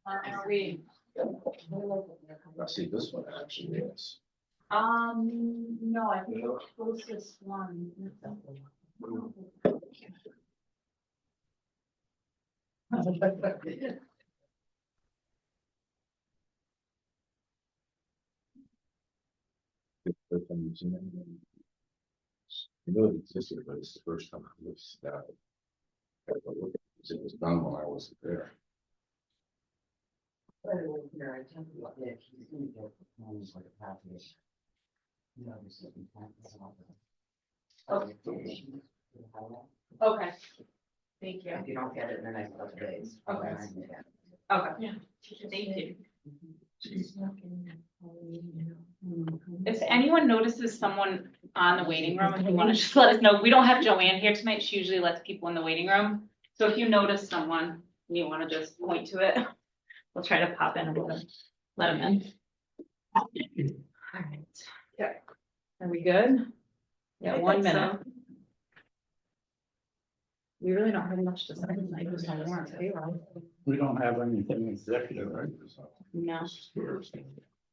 Are we? I see this one actually is. No, I think it was this one. You know it existed, but it's the first time I was that. It was done while I wasn't there. Okay. Thank you. If you don't get it in the next couple of days. Okay. remind me again. Okay. Yeah. Thank you. If anyone notices someone on the waiting room, if you want to just let us know, we don't have Joanne here tonight. She usually lets people in the waiting room. So if you notice someone, and you want to just point to it, we'll try to pop in and let them in. All right. Yeah. Are we good? Yeah, I 1 think so. minute. We really don't have much to say tonight. Just have warrant payroll. We don't have anything executive, right? No.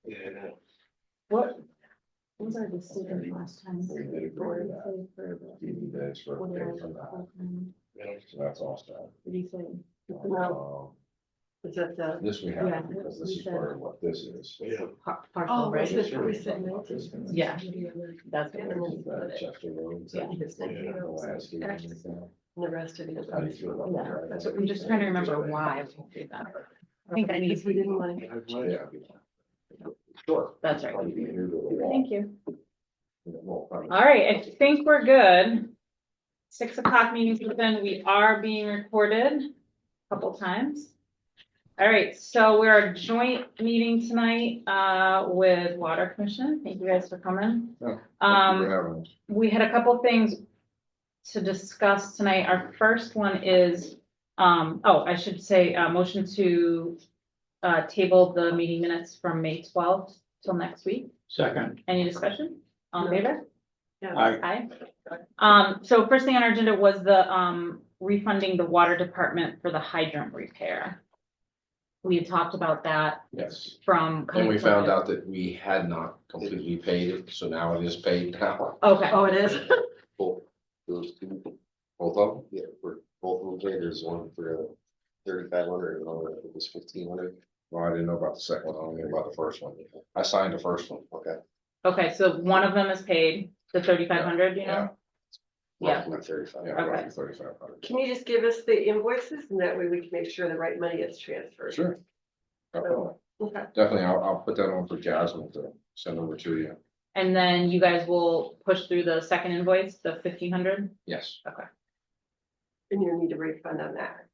Yeah. What was our decision last time? We did agree with that. TV days for What did pay for that. So that's all set. What do you say? Is that the This we Yeah, have, because this is part of what this is. Partial, Oh, right? is this what we said? Yeah. That's what we're This is gonna that Chester Road. Yeah. The landscape and everything. the rest of it? How do you feel about Yeah, that? that's what, I'm just trying to remember why we did that. I think I need, We didn't want to. Yeah. Sure. that's right. Probably be new to the wall. Thank you. Well, probably- All right, I think we're good. 6 o'clock meeting's open. We are being recorded a couple times. All right, so we're a joint meeting tonight with Water Commission. Thank you guys for coming. No, thank you for having us. We had a couple things to discuss tonight. Our first one is, I should say, motion to table the meeting minutes from May 12th till next week. Second, Any discussion? All in favor? I, Aye. So first thing on our agenda was the refunding the water department for the hydrant repair. We had talked about that Yes, from. and we found out that we had not completely paid it, so now it is paid now. Okay, Oh, it is? Both, those two, both of them, yeah, for both of them, there's one for 3,500 and one that was 1,500. Well, I didn't know about the second one, I only knew about the first one. I signed the first one. Okay. okay, so one of them is paid, the 3,500, you know? Yeah. Roughly 35. Yeah, Okay. roughly 3,500. Can you just give us the invoices and that way we can make sure the right money gets transferred? Sure. Definitely, Okay. Definitely, I'll put that on for Jasmine to send over to you. And then you guys will push through the second invoice, the 1,500? Yes, And you need a refund on that.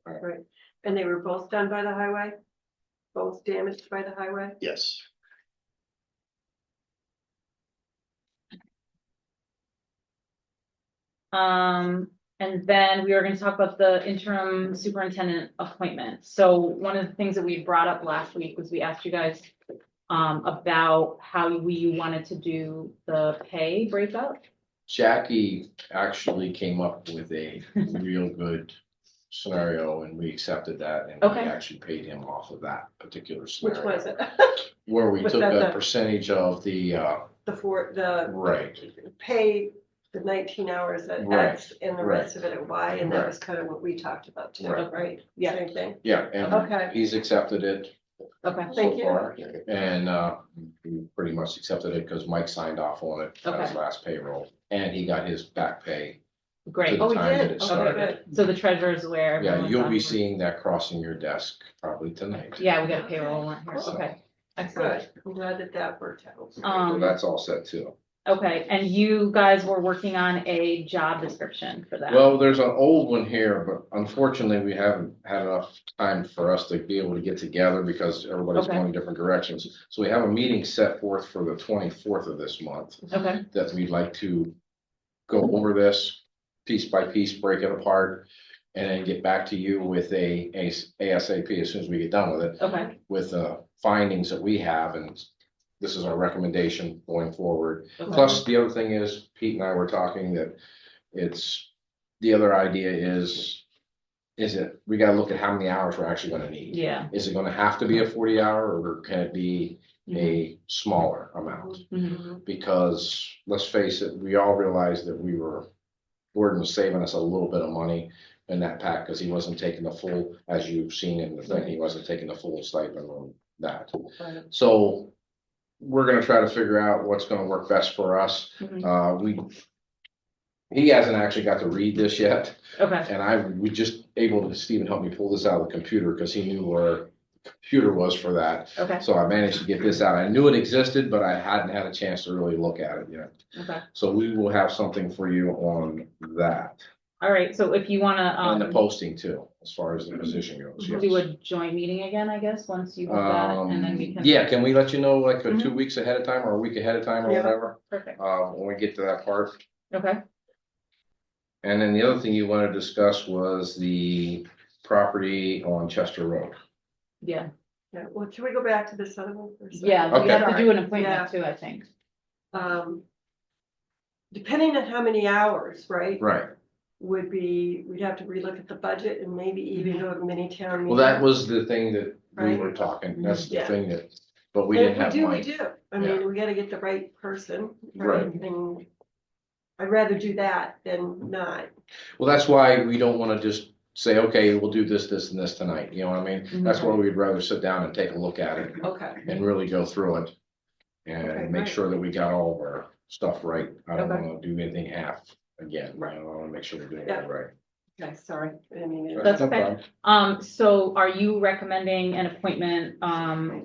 Right. Right. And they were both done by the highway? Both damaged by the highway? Yes. And then we are gonna talk about the interim superintendent appointment. So one of the things that we brought up last week was we asked you guys about how we wanted to do the pay breakup. Jackie actually came up with a real good scenario and we accepted that and we Okay. actually paid him off of that particular Which scenario. was it? Where we Was took that a the- percentage of the, The right, pay the 19 hours at Right, X and the rest of it at Y, and that Right. was kind of what we talked about too, Right. right? Yeah. Same thing. yeah, and Okay. he's accepted it Okay, Thank so you. far. And we pretty much accepted it because Mike signed off on it on his Okay. last payroll. And he got his back pay. great. the Oh, we time that did? it Okay, started. good. So the treasurer's aware. Yeah, everyone's you'll on be board. seeing that crossing your desk probably tonight. Yeah, we got a payroll warrant here. So- Okay, excellent. Good. I'm glad that that worked out. So that's all set too. Okay, and you guys were working on a job description for that? Well, there's an old one here, but unfortunately, we haven't had enough time for us to be able to get together because everybody's Okay. going different directions. So we have a meeting set forth for the 24th of this month Okay, that we'd like to go over this piece by piece, break it apart, and then get back to you with a ASAP as soon as we get done with it, okay, with the findings that we have, and this is our recommendation going forward. okay. Plus, the other thing is, Pete and I were talking that the other idea is we gotta look at how many hours we're actually gonna need. Yeah. Is it gonna have to be a 40 hour or can it be a smaller amount? Mhm. Because let's face it, we all realized that Gordon was saving us a little bit of money in that pack because he wasn't taking the full, as you've seen in the thing, he wasn't taking the full stipend on that. Right. So we're gonna try to figure out what's gonna work best for us. Mhm. He hasn't actually got to read this yet. Okay, And we just able to, Stephen helped me pull this out of the computer because he knew where the computer was for that. okay, So I managed to get this out. I knew it existed, but I hadn't had a chance to really look at it yet. okay. So we will have something for you on that. All right, so if you wanna, And the posting too, as far as the position goes. do yes. a joint meeting again, I guess, once you look at it, and then we can. Yeah, can we let you know like Mhm. 2 weeks ahead of time or a week ahead of time or Yeah. whatever? Perfect, When we get to that part. okay. And then the other thing you want to discuss was the property on Chester Road. Yeah, Yeah, well, should we go back to this other one for a second? yeah, we Okay. have to do an Yeah. appointment too, I think. Depending on how many hours, right? Right. We'd have to relook at the budget and maybe even go to mini town. Well, that was the thing that we Right. were talking, that's the Yeah. thing that, but we And didn't have if we money. do. I Yeah. mean, we gotta get the right person. Right. And I'd rather do that than not. Well, that's why we don't want to just say, okay, we'll do this, this and this tonight, you know what I mean? That's why we'd rather sit down and take a look at it Okay. and really go through it. Okay, And make great. sure that we got all of our stuff right. I don't Okay. want to do anything half again. Right. I want to make sure we're doing Yeah. it right. Okay, sorry. I mean, That's No okay. problem. So are you recommending an appointment,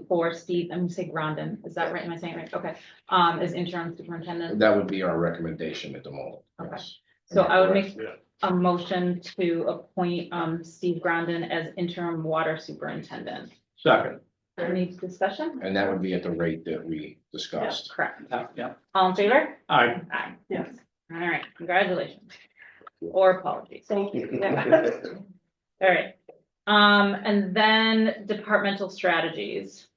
for Steve, I'm gonna say Grondin, is that right, am I saying it right? Okay, as interim superintendent? That would be our recommendation at the moment. Okay. yes. So I would make Yeah. a motion to appoint, Steve Grondin as interim water superintendent. Second, Any discussion? And that would be at the rate that we discussed. Correct. yeah, All in favor? I, Aye. yes, All right, congratulations. Or apologies. thank you. All right. And then departmental strategies.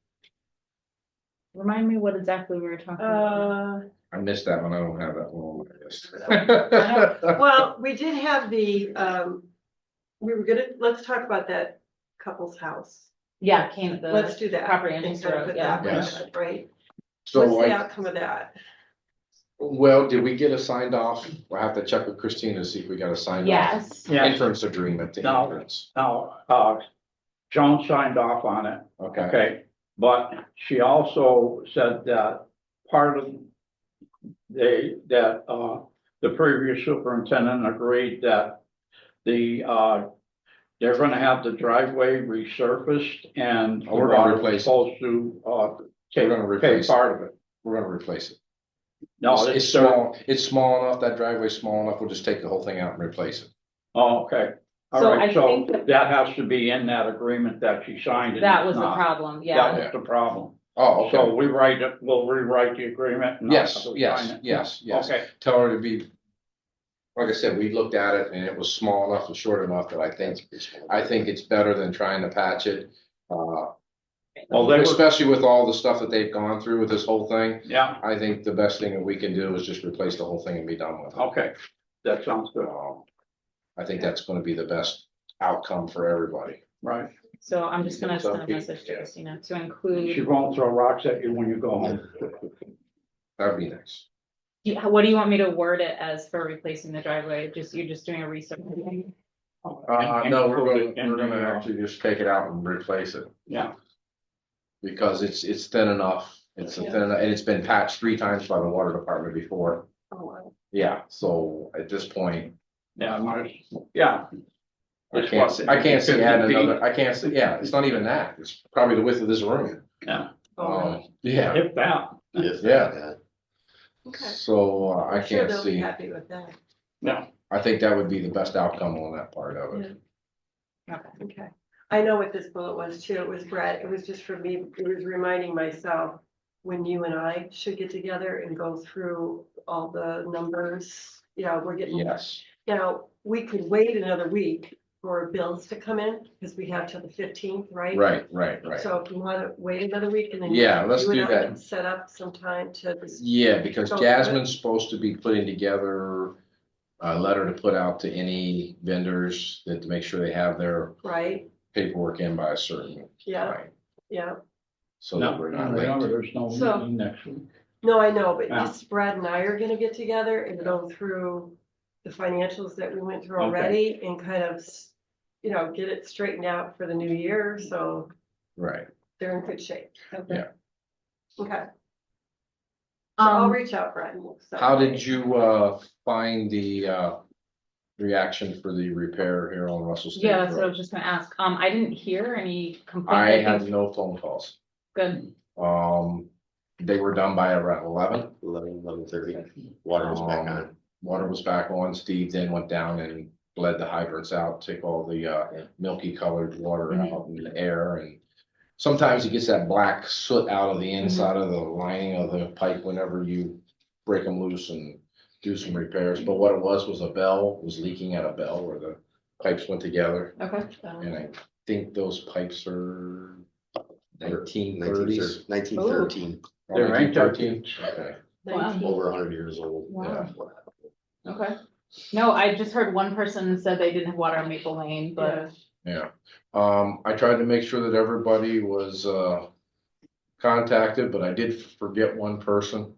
Remind me what exactly we were talking about. I missed that one. I don't have that one on my list. Well, we did have we were let's talk about that couple's house. Yeah, Let's do that. property And interest kind of road, put yeah. that Yes. right, right? So What's the I, outcome of that? well, did we get a signed off? We'll have to check with Christina to see if we got a signed off. Yes. yeah, Entrance agreement to No. entrance. now, Joan signed off on it, Okay, okay, but she also said that part of the previous superintendent agreed that they're gonna have the driveway resurfaced and the Oh, we're gonna water's replace it. supposed to, We're gonna pay replace it. part of it. we're gonna replace it. No, It's it's, small, it's small enough, that driveway's small enough, we'll just take the whole thing out and replace it. oh, okay. All So right, I so think that- that has to be in that agreement that she signed. and That it's was the not. problem, That yeah. was the problem. Oh, So okay. we'll rewrite the agreement. and I'll Yes, have to yes, sign it. yes, yes. Okay, Tell her to be, like I said, we looked at it and it was small enough and short enough that I think it's better than trying to patch it. well, they were, Especially with all the stuff that they've gone through with this whole thing, yeah, I think the best thing that we can do is just replace the whole thing and be done with it. okay, that sounds good, I think that's gonna be the best outcome for everybody. right. So I'm just gonna So, send a message to yeah. Christina to She include, won't throw rocks at you when you go home. That'd be nice. what do you want me to word it as for replacing the driveway? You're just doing a research? No, Include it in we're gonna the, actually just take it out and replace it. Yeah, Because it's thin enough, it's a thin, and it's been patched 3 times by the water department before. Oh, wow. Yeah, so at this point, yeah. I It's can't what, see, I can't see adding 50 another, I can't see, yeah, it's not even that, it's probably the width of this room. Yeah, Yeah, if that, Yeah. Okay. so I I'm sure can't they'll be see, happy with that. yeah, I think that would be the best outcome on that part of it. Okay. Okay. I know what this bullet was too. It was Brett. It was just for me, it was reminding myself when you and I should get together and go through all the numbers. Yeah, we're getting, Yes, now, we could wait another week for bills to come in because we have till the 15th, right? right. So if you want to wait another week and then. Yeah, let's you and do I that. can Set up some time to. just- Yeah, because Go through it. Jasmine's supposed to be putting together a letter to put out to any vendors that to make sure they have their right, paperwork in by a certain yeah, time. yeah. So No, that we're not remember, late. there's no So- meeting next week. No, I know, but Yeah. just Brad and I are gonna get together and go through the financials that we went through Okay. already and kind of, you know, get it straightened out for the new year, so Right. they're in good shape. Okay. Yeah. Okay, so I'll Um, reach out, Brad. and we'll set How up a did date. you find the reaction for the repair here on Russell State yeah, that's what I Road? was just gonna ask. I didn't hear any I complaints. had no phone calls. Good. They were done by around 11. 11:30, water was back on. Water was back on. Steve then went down and bled the hydrants out, take all the milky colored water Mhm. out in the air, and sometimes it gets that black soot out of the inside of the lining of the pipe whenever you break them loose and do some repairs. But what it was a bell was leaking at a bell where the pipes went together, Okay. and I think those pipes are 1930s. 1913, They're Nineteen thirteen. antique. Okay. Wow. over 100 years old. Wow. Yeah. Okay. No, I just heard one person said they didn't have water on Maple Lane, but Yeah. Yeah, I tried to make sure that everybody was contacted, but I did forget one person.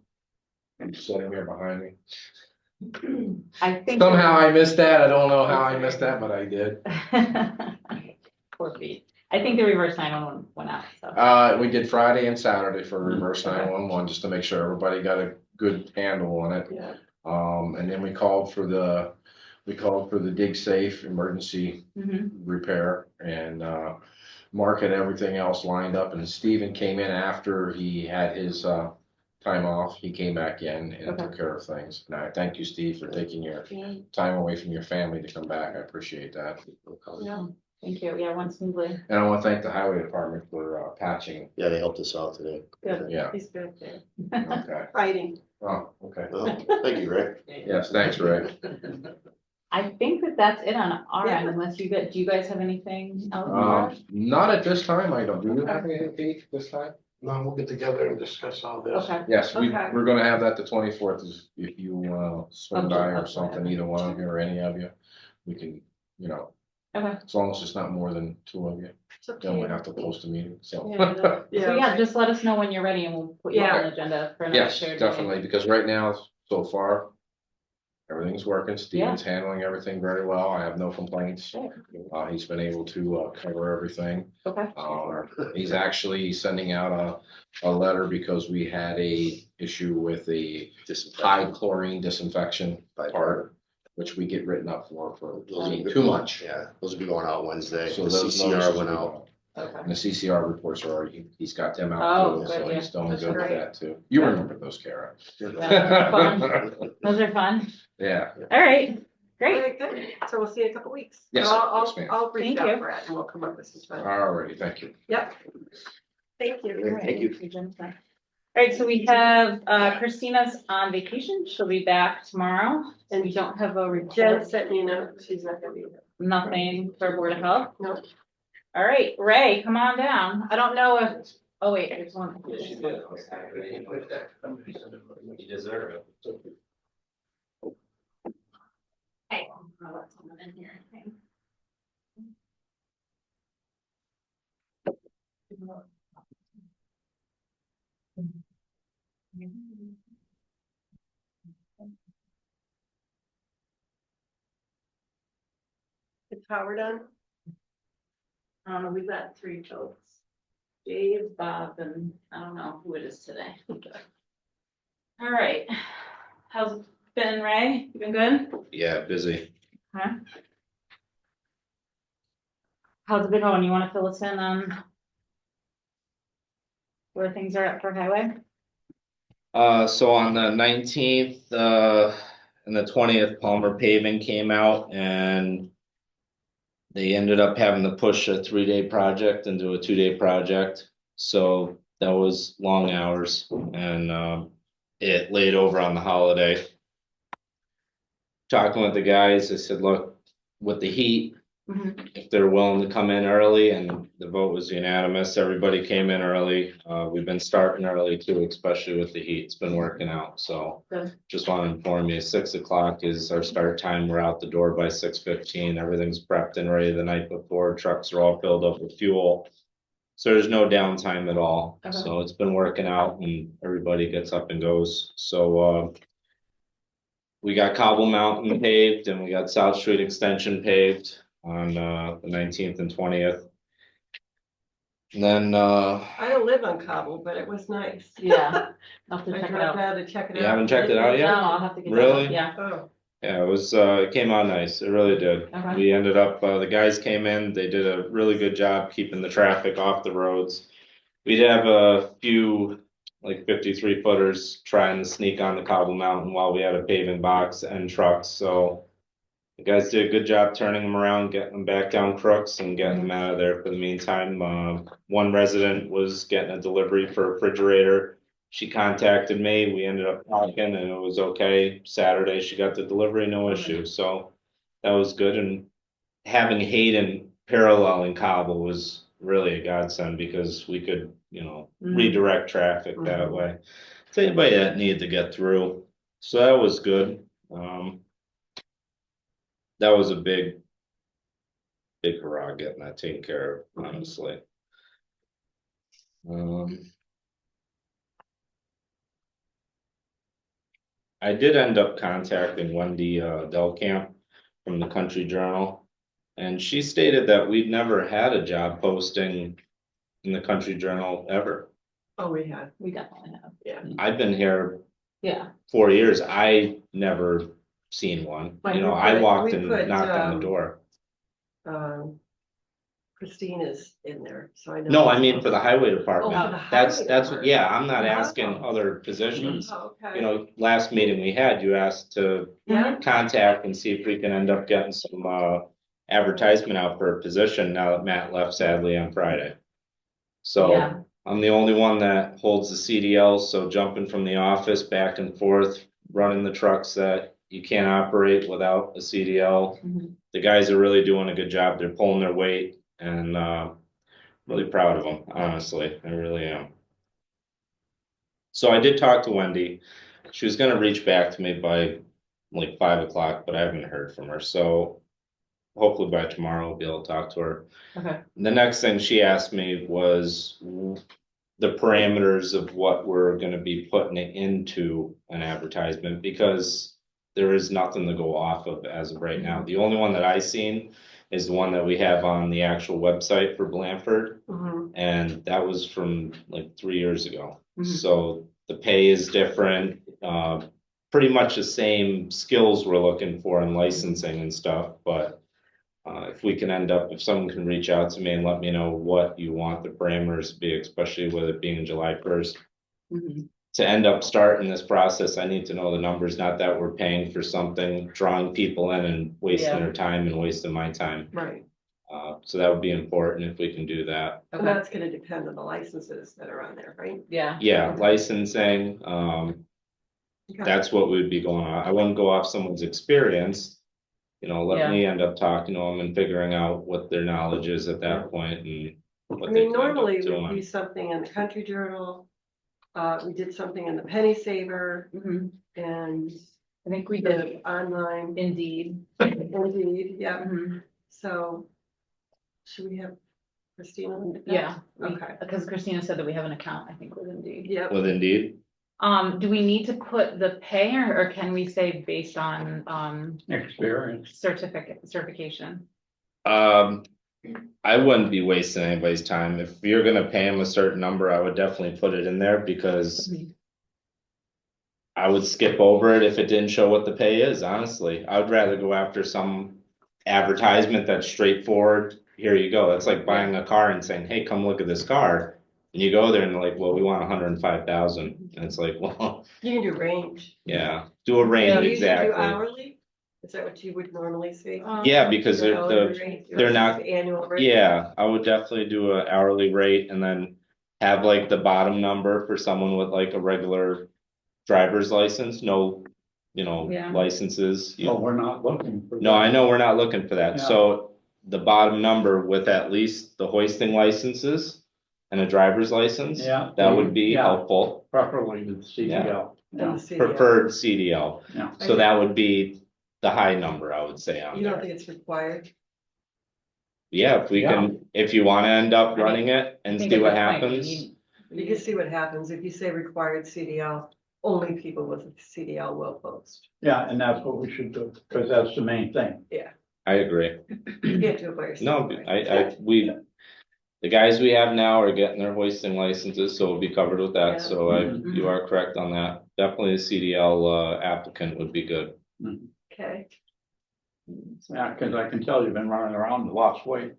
Sitting here behind me. I think. Somehow I missed that. I don't know how I missed that, but I did. Poor feet. I think the reverse 911 went out, so. We did Friday and Saturday for reverse 911, just to make sure everybody got a good handle on it. Yeah, And then we called for the dig safe emergency Mhm. repair, and Mark had everything else lined up, and Steven came in after he had his time off. He came back in and Okay. took care of things. And I thank you, Steve, for taking your yeah, time away from your family to come back. I appreciate that. yeah. Thank you. Yeah, went smoothly. And I want to thank the highway department for patching. Yeah, they helped us out today. Good. Yeah, He's back there, okay. fighting. Oh, okay. Oh, thank you, Rick. Yes, thanks, Ray. I think that that's it on our end, Yeah. unless do you guys have anything else? Not at this time, I don't. Do you have anything, Pete, this time? No, we'll get together and discuss all this. Okay. Yes, Okay. we're gonna have that the 24th, if you swing Okay, by or okay. something, either one of you or any of you. We can, Okay. as long as it's not more than 2 of you, It's up to then we you. have to post a meeting, so. Yeah, So yeah, right. just let us know when you're ready and we'll put you on Yeah. the agenda for another Yes, shared meeting. definitely, because right now, so far, everything's working. Steven's handling everything very well. I have no complaints. Sure. He's been able to cover everything. Okay. He's actually sending out a letter because we had a issue with the high chlorine disinfection part, which we get written up for being too much. Yeah, those will be going out Wednesday. So The those CCR notices went will out. go out. Okay. And the CCR reports are already, he's got them Oh, out too, good, so yeah. he's doing That's good with great. that too. You remember those, Kara? Yeah, fun. Those are fun. Yeah, All right, great. Very good, so we'll see you in a couple weeks. Yes, So I'll, yes, ma'am. I'll reach Thank out, you. Brad, and we'll come up with some time. alrighty, thank you. Yep. Thank you. All right, Thank you. Jennifer. All right, so we have Christina's on vacation. She'll be back tomorrow. And we don't have a Jen report, sent me a note, she's not gonna be here. nothing for Board of Health. No. All right, Ray, come on down. I don't know if, oh wait, there's one. You deserve it. Hey, I'll let someone in here. Is Howard on? We've got 3 folks. Dave, Bob, and I don't know who it is today. All right. How's it been, Ray? You been good? Yeah, busy. Huh? How's it been going? You wanna fill us in on where things are at for highway? So on the 19th, and the 20th, Palmer Paving came out and they ended up having to push a 3-day project into a 2-day project. So that was long hours and, it laid over on the holiday. Talking with the guys, I said, look, with the heat, if they're willing to come in early, and the vote was unanimous, everybody came in early. We've been starting early too, especially with the heat, it's been working out, so. Good. Just want to inform you, 6 o'clock is our start time, we're out the door by 6:15. Everything's prepped and ready the night before, trucks are all filled up with fuel. So there's no downtime at all, Okay. so it's been working out and everybody gets up and goes, so, we got Cobble Mountain paved and we got South Street Extension paved on, the 19th and 20th. And then, I don't live on Cobble, but it was nice. Yeah. I'll have to I check it drove out. down to check it out. You haven't checked it out No, yet? I'll have to get that. Really? Yeah. Oh, yeah, it was, it came out nice, it really did. Okay. We ended up, the guys came in, they did a really good job keeping the traffic off the roads. We did have a few, like 53 footers trying to sneak on the Cobble Mountain while we had a paving box and trucks, so. The guys did a good job turning them around, getting them back down Crooks and getting them out of there for the meantime. One resident was getting a delivery for a refrigerator. She contacted me, we ended up talking and it was okay. Saturday, she got the delivery, no issue, so that was good. And having Hayden paralleling Cobble was really a godsend because we could, redirect traffic that Mhm. way. To anybody that needed to get through, so that was good. That was a big hurrah getting that taken care of, honestly. I did end up contacting Wendy Delcamp from the Country Journal. And she stated that we'd never had a job posting in the Country Journal ever. oh, we had, We definitely have. yeah. I've been here Yeah. 4 years, I never seen one, Right, you know, we I put- walked we and put, knocked on the door. Christine is in there, so I know. No, I mean for the highway Oh, department, for the that's, highway what, department. yeah, I'm not Oh. asking other positions. Oh, okay. You know, last meeting we had, you asked to Yeah, contact and see if we can end up getting some, advertisement out for a position now that Matt left sadly on Friday. So, Yeah. I'm the only one that holds the CDL, so jumping from the office back and forth, running the trucks that you can't operate without a CDL. Mhm. The guys are really doing a good job, they're pulling their weight and, really proud of them, honestly, I really am. So I did talk to Wendy. She was gonna reach back to me by like 5 o'clock, but I haven't heard from her, so hopefully by tomorrow I'll be able to talk to her. Okay. The next thing she asked me was the parameters of what we're gonna be putting it into an advertisement, because there is nothing to go off of as of right now. The only one that I seen is the one that we have on the actual website for Blanford. mhm, And that was from like 3 years ago. Mhm. So the pay is different, pretty much the same skills we're looking for in licensing and stuff, but. If we can if someone can reach out to me and let me know what you want the parameters to be, especially with it being July 1st. Mhm. To end up starting this process, I need to know the numbers, not that we're paying for something, drawing people in and wasting Yeah. their time and wasting my time. right. So that would be important if we can do that. And Okay. that's gonna depend on the licenses that are on there, right? Yeah. Yeah, licensing, Okay. that's what would be going on. I wouldn't go off someone's experience. You know, let Yeah. me end up talking to them and figuring out what their knowledge is at that point and I what they mean, can end up normally it would doing. be something in the Country Journal. We did something in the Penny Saver Mhm. and I think we did the online, Indeed. Indeed, yeah. Mhm. So should we have Christina? look at that? Yeah. Okay. Because Christina said that we have an account, I think, with Indeed. Yep. With Indeed, Do we need to put the pay or can we say based on, Experience. certification? I wouldn't be wasting anybody's time. If you're gonna pay them a certain number, I would definitely put it in there because Mhm. I would skip over it if it didn't show what the pay is, honestly. I would rather go after some advertisement that's straightforward. Here you go. That's like buying a car and saying, hey, come look at this car. And you go there and they're like, well, we want 105,000. And it's like, well, You can do range. yeah, do a range, Do you usually do exactly. hourly? Is that what you would normally see? Yeah, because Your they're hourly rate they're versus not- the Annual rate? Yeah, I would definitely do an hourly rate and then have like the bottom number for someone with like a regular driver's license, no, Yeah. licenses. Well, we're not looking for. No, I know we're not looking for that, Yeah. so the bottom number with at least the hoisting licenses and a driver's license. Yeah. That would be Yeah. helpful, Preferably the CDL. And Yeah. the CDL. preferred CDL. Yeah. So that would be the high number, I would say on You don't there. think it's required? Yeah, if we can, if you wanna end up running it I and think see at what this point we happens. need- You can see what happens. If you say required CDL, only people with a CDL will post. Yeah, and that's what we should do, because that's the main thing. I agree. You can't do it by yourself. No, right? the guys we have now are getting their hoisting licenses, so we'll be covered with Yeah. that, so you are correct on that. Definitely a CDL applicant would be good. Okay, Yeah, because I can tell you've been running around and lost weight.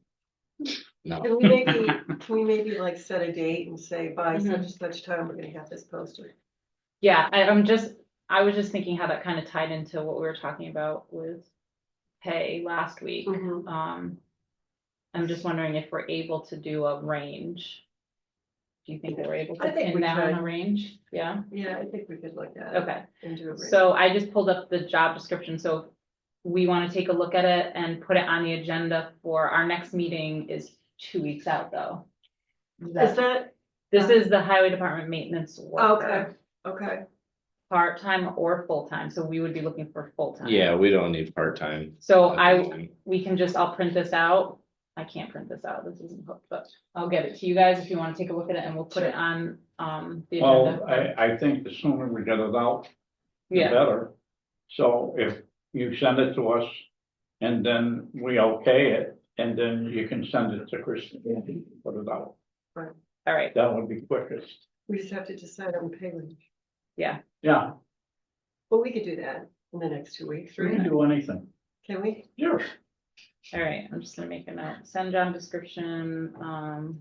can we maybe like set a date and say by such and such time, we're gonna have this posted? Yeah, I was just thinking how that kind of tied into what we were talking about with pay last week. Mhm. I'm just wondering if we're able to do a range. Do you think that we're able I to think pin we down could. a range? Yeah, Yeah, I think we could look at it okay. and do it. So I just pulled up the job description, so we want to take a look at it and put it on the agenda for our next meeting is 2 weeks out, though. Is that, This is the highway department maintenance worker, okay, part-time or full-time, so we would be looking for full-time. Yeah, we don't need part-time. So I'll print this out. I can't print this out, this isn't hooked, but I'll get it to you guys if you want to take a look at it and we'll put it on, the Well, agenda. I think the sooner we get it out, the Yeah, better. So if you send it to us and then we okay it, and then you can send it to Kristen and put it out. all right, That would be quickest. we just have to decide on pay range. Yeah, But we could do that in the next 2 weeks, we can right? do anything. Can we? Sure. all right, I'm just gonna make a note, send job description, all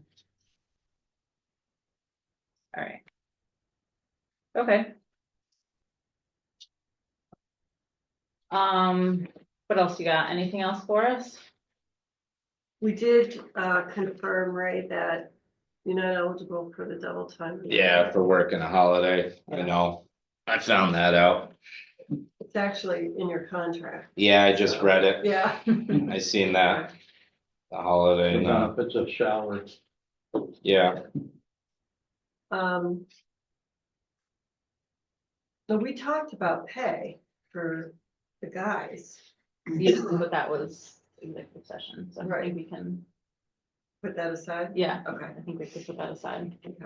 right. Okay. What else you got? Anything else for us? We did confirm, Ray, that you're not eligible for the double time. Yeah, for working a holiday, I know. I found that out. It's actually in your contract. Yeah, I just read it. Yeah. I seen that. The holiday, The no, benefits of salary. yeah, So we talked about pay for the guys, Yeah, but that was executive session, so I Right. think we can, put that aside. yeah, Okay. I think we could put that aside. Okay.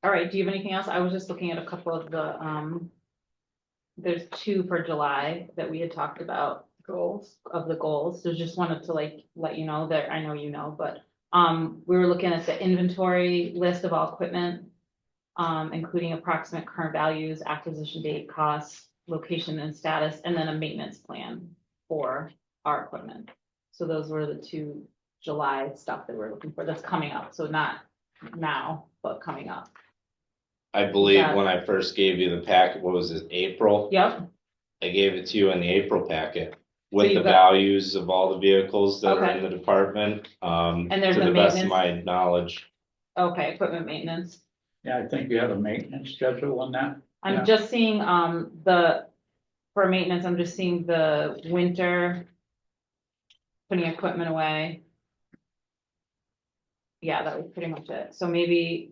All right, do you have anything else? I was just looking at a couple of the, there's 2 for July that we had talked about. Goals. Of the goals, so just wanted to like, let you know that, I know you know, but, we were looking at the inventory list of all equipment. Including approximate current values, acquisition date, costs, location and status, and then a maintenance plan for our equipment. So those were the 2 July stuff that we're looking for, that's coming up, so not now, but coming up. I believe Yeah. when I first gave you the packet, what was it, April? Yep, I gave it to you in the April packet. With you the got- values of all the vehicles that are Okay. in the department, And there's to a the best of maintenance- my knowledge. okay, equipment maintenance. Yeah, I think you have a maintenance schedule on that. Yeah. I'm just seeing, for maintenance, I'm just seeing the winter. Putting equipment away. Yeah, that was pretty much it, so maybe.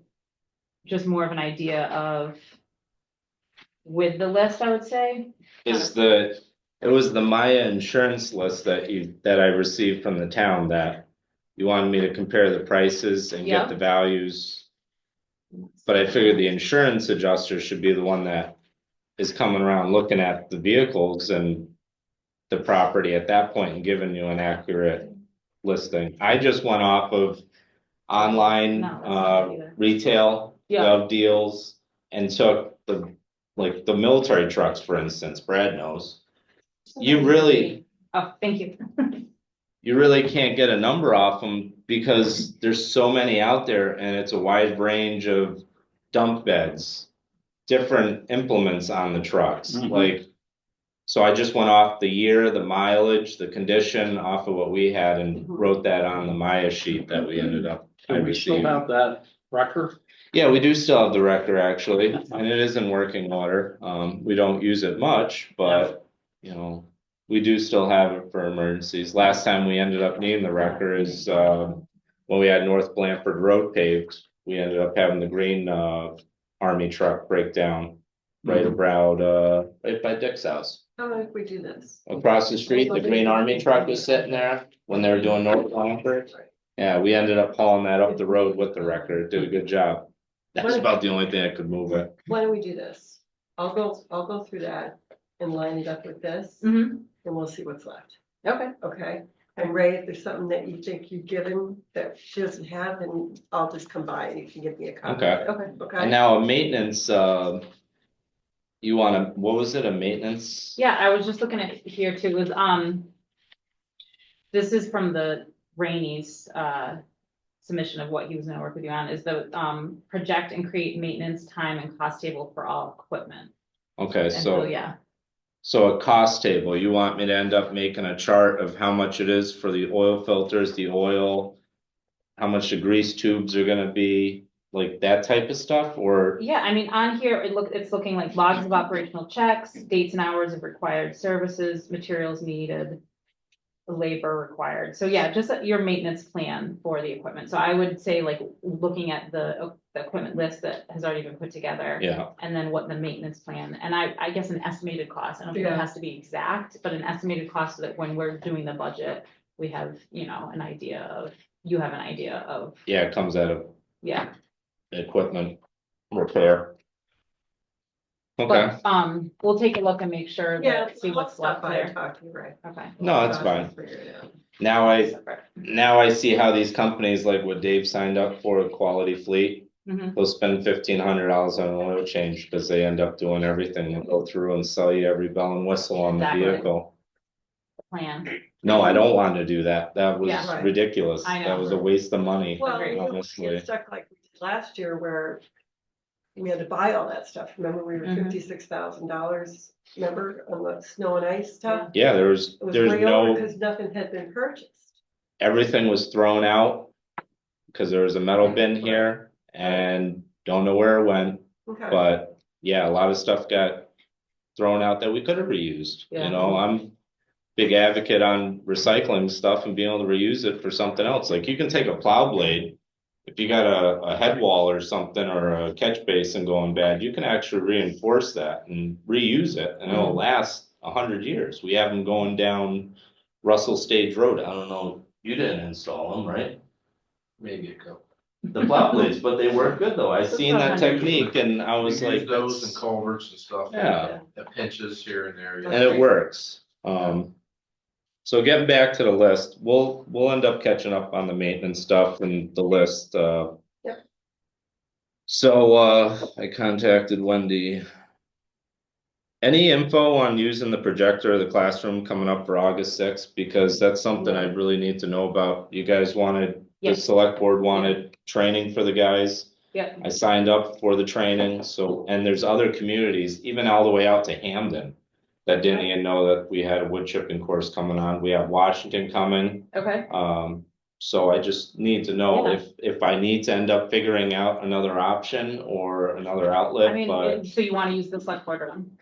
Just more of an idea of. With the list, I would say, It was the Maya insurance list that I received from the town that you wanted me to compare the prices and Yeah. get the values. But I figured the insurance adjuster should be the one that is coming around looking at the vehicles and the property at that point and giving you an accurate listing. I just went off of online, No, that's not it either. retail, Yeah. gov deals and took like the military trucks, for instance, Brad knows. You really, oh, thank you. you really can't get a number off them because there's so many out there and it's a wide range of dump beds. Different implements on the trucks, Mhm. like. So I just went off the year, the mileage, the condition off of what we had and Mhm. wrote that on the Maya sheet that we ended up. I Do we still received. have that record? Yeah, we do still have the wrecker actually, and it is in working order. We don't use it much, but, you know, we do still have it for emergencies. Last time we ended up needing the wrecker is, when we had North Blanford Road paved, we ended up having the green, army truck break down. Right about, right by Dick's house. How if we do this? Across the street, the green army truck was sitting there when they were doing North Blanford. Yeah, we ended up hauling that up the road with the wrecker. It did a good job. That's about the only thing that could move it. Why don't we do this? I'll go through that and line it up with this, Mm-hmm, and we'll see what's left, okay. okay? And Ray, if there's something that you think you've given that she doesn't have, then I'll just come by and you can give me a copy. of it, Okay. And Okay? now a maintenance, you wanna, what was it, a maintenance? Yeah, I was just looking at here too, was, this is from the Rainey's, submission of what he was gonna work with you on, is the, project and create maintenance time and cost table for all equipment. Okay, And so, so, yeah, so a cost table, you want me to end up making a chart of how much it is for the oil filters, the oil? How much the grease tubes are gonna be, like that type of stuff, or? yeah, I mean, on here, it's looking like logs of operational checks, dates and hours of required services, materials needed. Labor required, so yeah, just your maintenance plan for the equipment, so I would say like looking at the equipment list that has already been put together. Yeah, And then what the maintenance plan, and I guess an estimated cost, I don't think it Yeah. has to be exact, but an estimated cost so that when we're doing the budget, we have, an idea of, you have an idea of, yeah, it comes out of yeah. equipment repair. Okay, But, we'll take a look and make sure Yeah, that, see I'll what's stop left by and there, talk to you, Ray. okay. no, that's I'll fine. figure it out. Now I see how these companies like what Dave signed up for, Quality Fleet, Mhm. they'll spend $1,500 on an oil change because they end up doing everything. They'll go through and sell you every bell and whistle on the Exactly. vehicle. Plan, No, I don't want to do that. That was Yeah. Right. ridiculous. I know. That was a waste of money, Well, Agreed. we don't honestly. get stuck like we did last year where we had to buy all that stuff. Remember, we were Mhm. $56,000, remember, on the snow and ice stuff? Yeah, there's It was way over no, because nothing had been purchased. everything was thrown out. Cause there was a metal bin here and don't know where it went, Okay, but yeah, a lot of stuff got thrown out that we could have reused, Yeah. I'm big advocate on recycling stuff and being able to reuse it for something else. Like you can take a plow blade. If you got a head wall or something or a catch basin going bad, you can actually reinforce that and reuse it and it'll last 100 years. We have them going down Russell Stage Road. I don't know, you didn't install them, right? Maybe a couple. The plow blades, but they work good though. I seen that technique and I was We use like, those and that's, culverts and stuff. yeah, The pinches here and there. and it works. So getting back to the list, we'll end up catching up on the maintenance stuff and the list, Yep. So, I contacted Wendy. Any info on using the projector of the classroom coming up for August 6th? Because that's something I really need to know about. You guys wanted, the Yes. select board wanted training for the guys. Yep, I signed up for the training, so, and there's other communities, even all the way out to Hamden. That didn't even know that we had a wood chipping course coming on. We have Washington coming. okay, So I just need to know Yeah. if I need to end up figuring out another option or another I outlet, mean, but so you wanna use the select board one?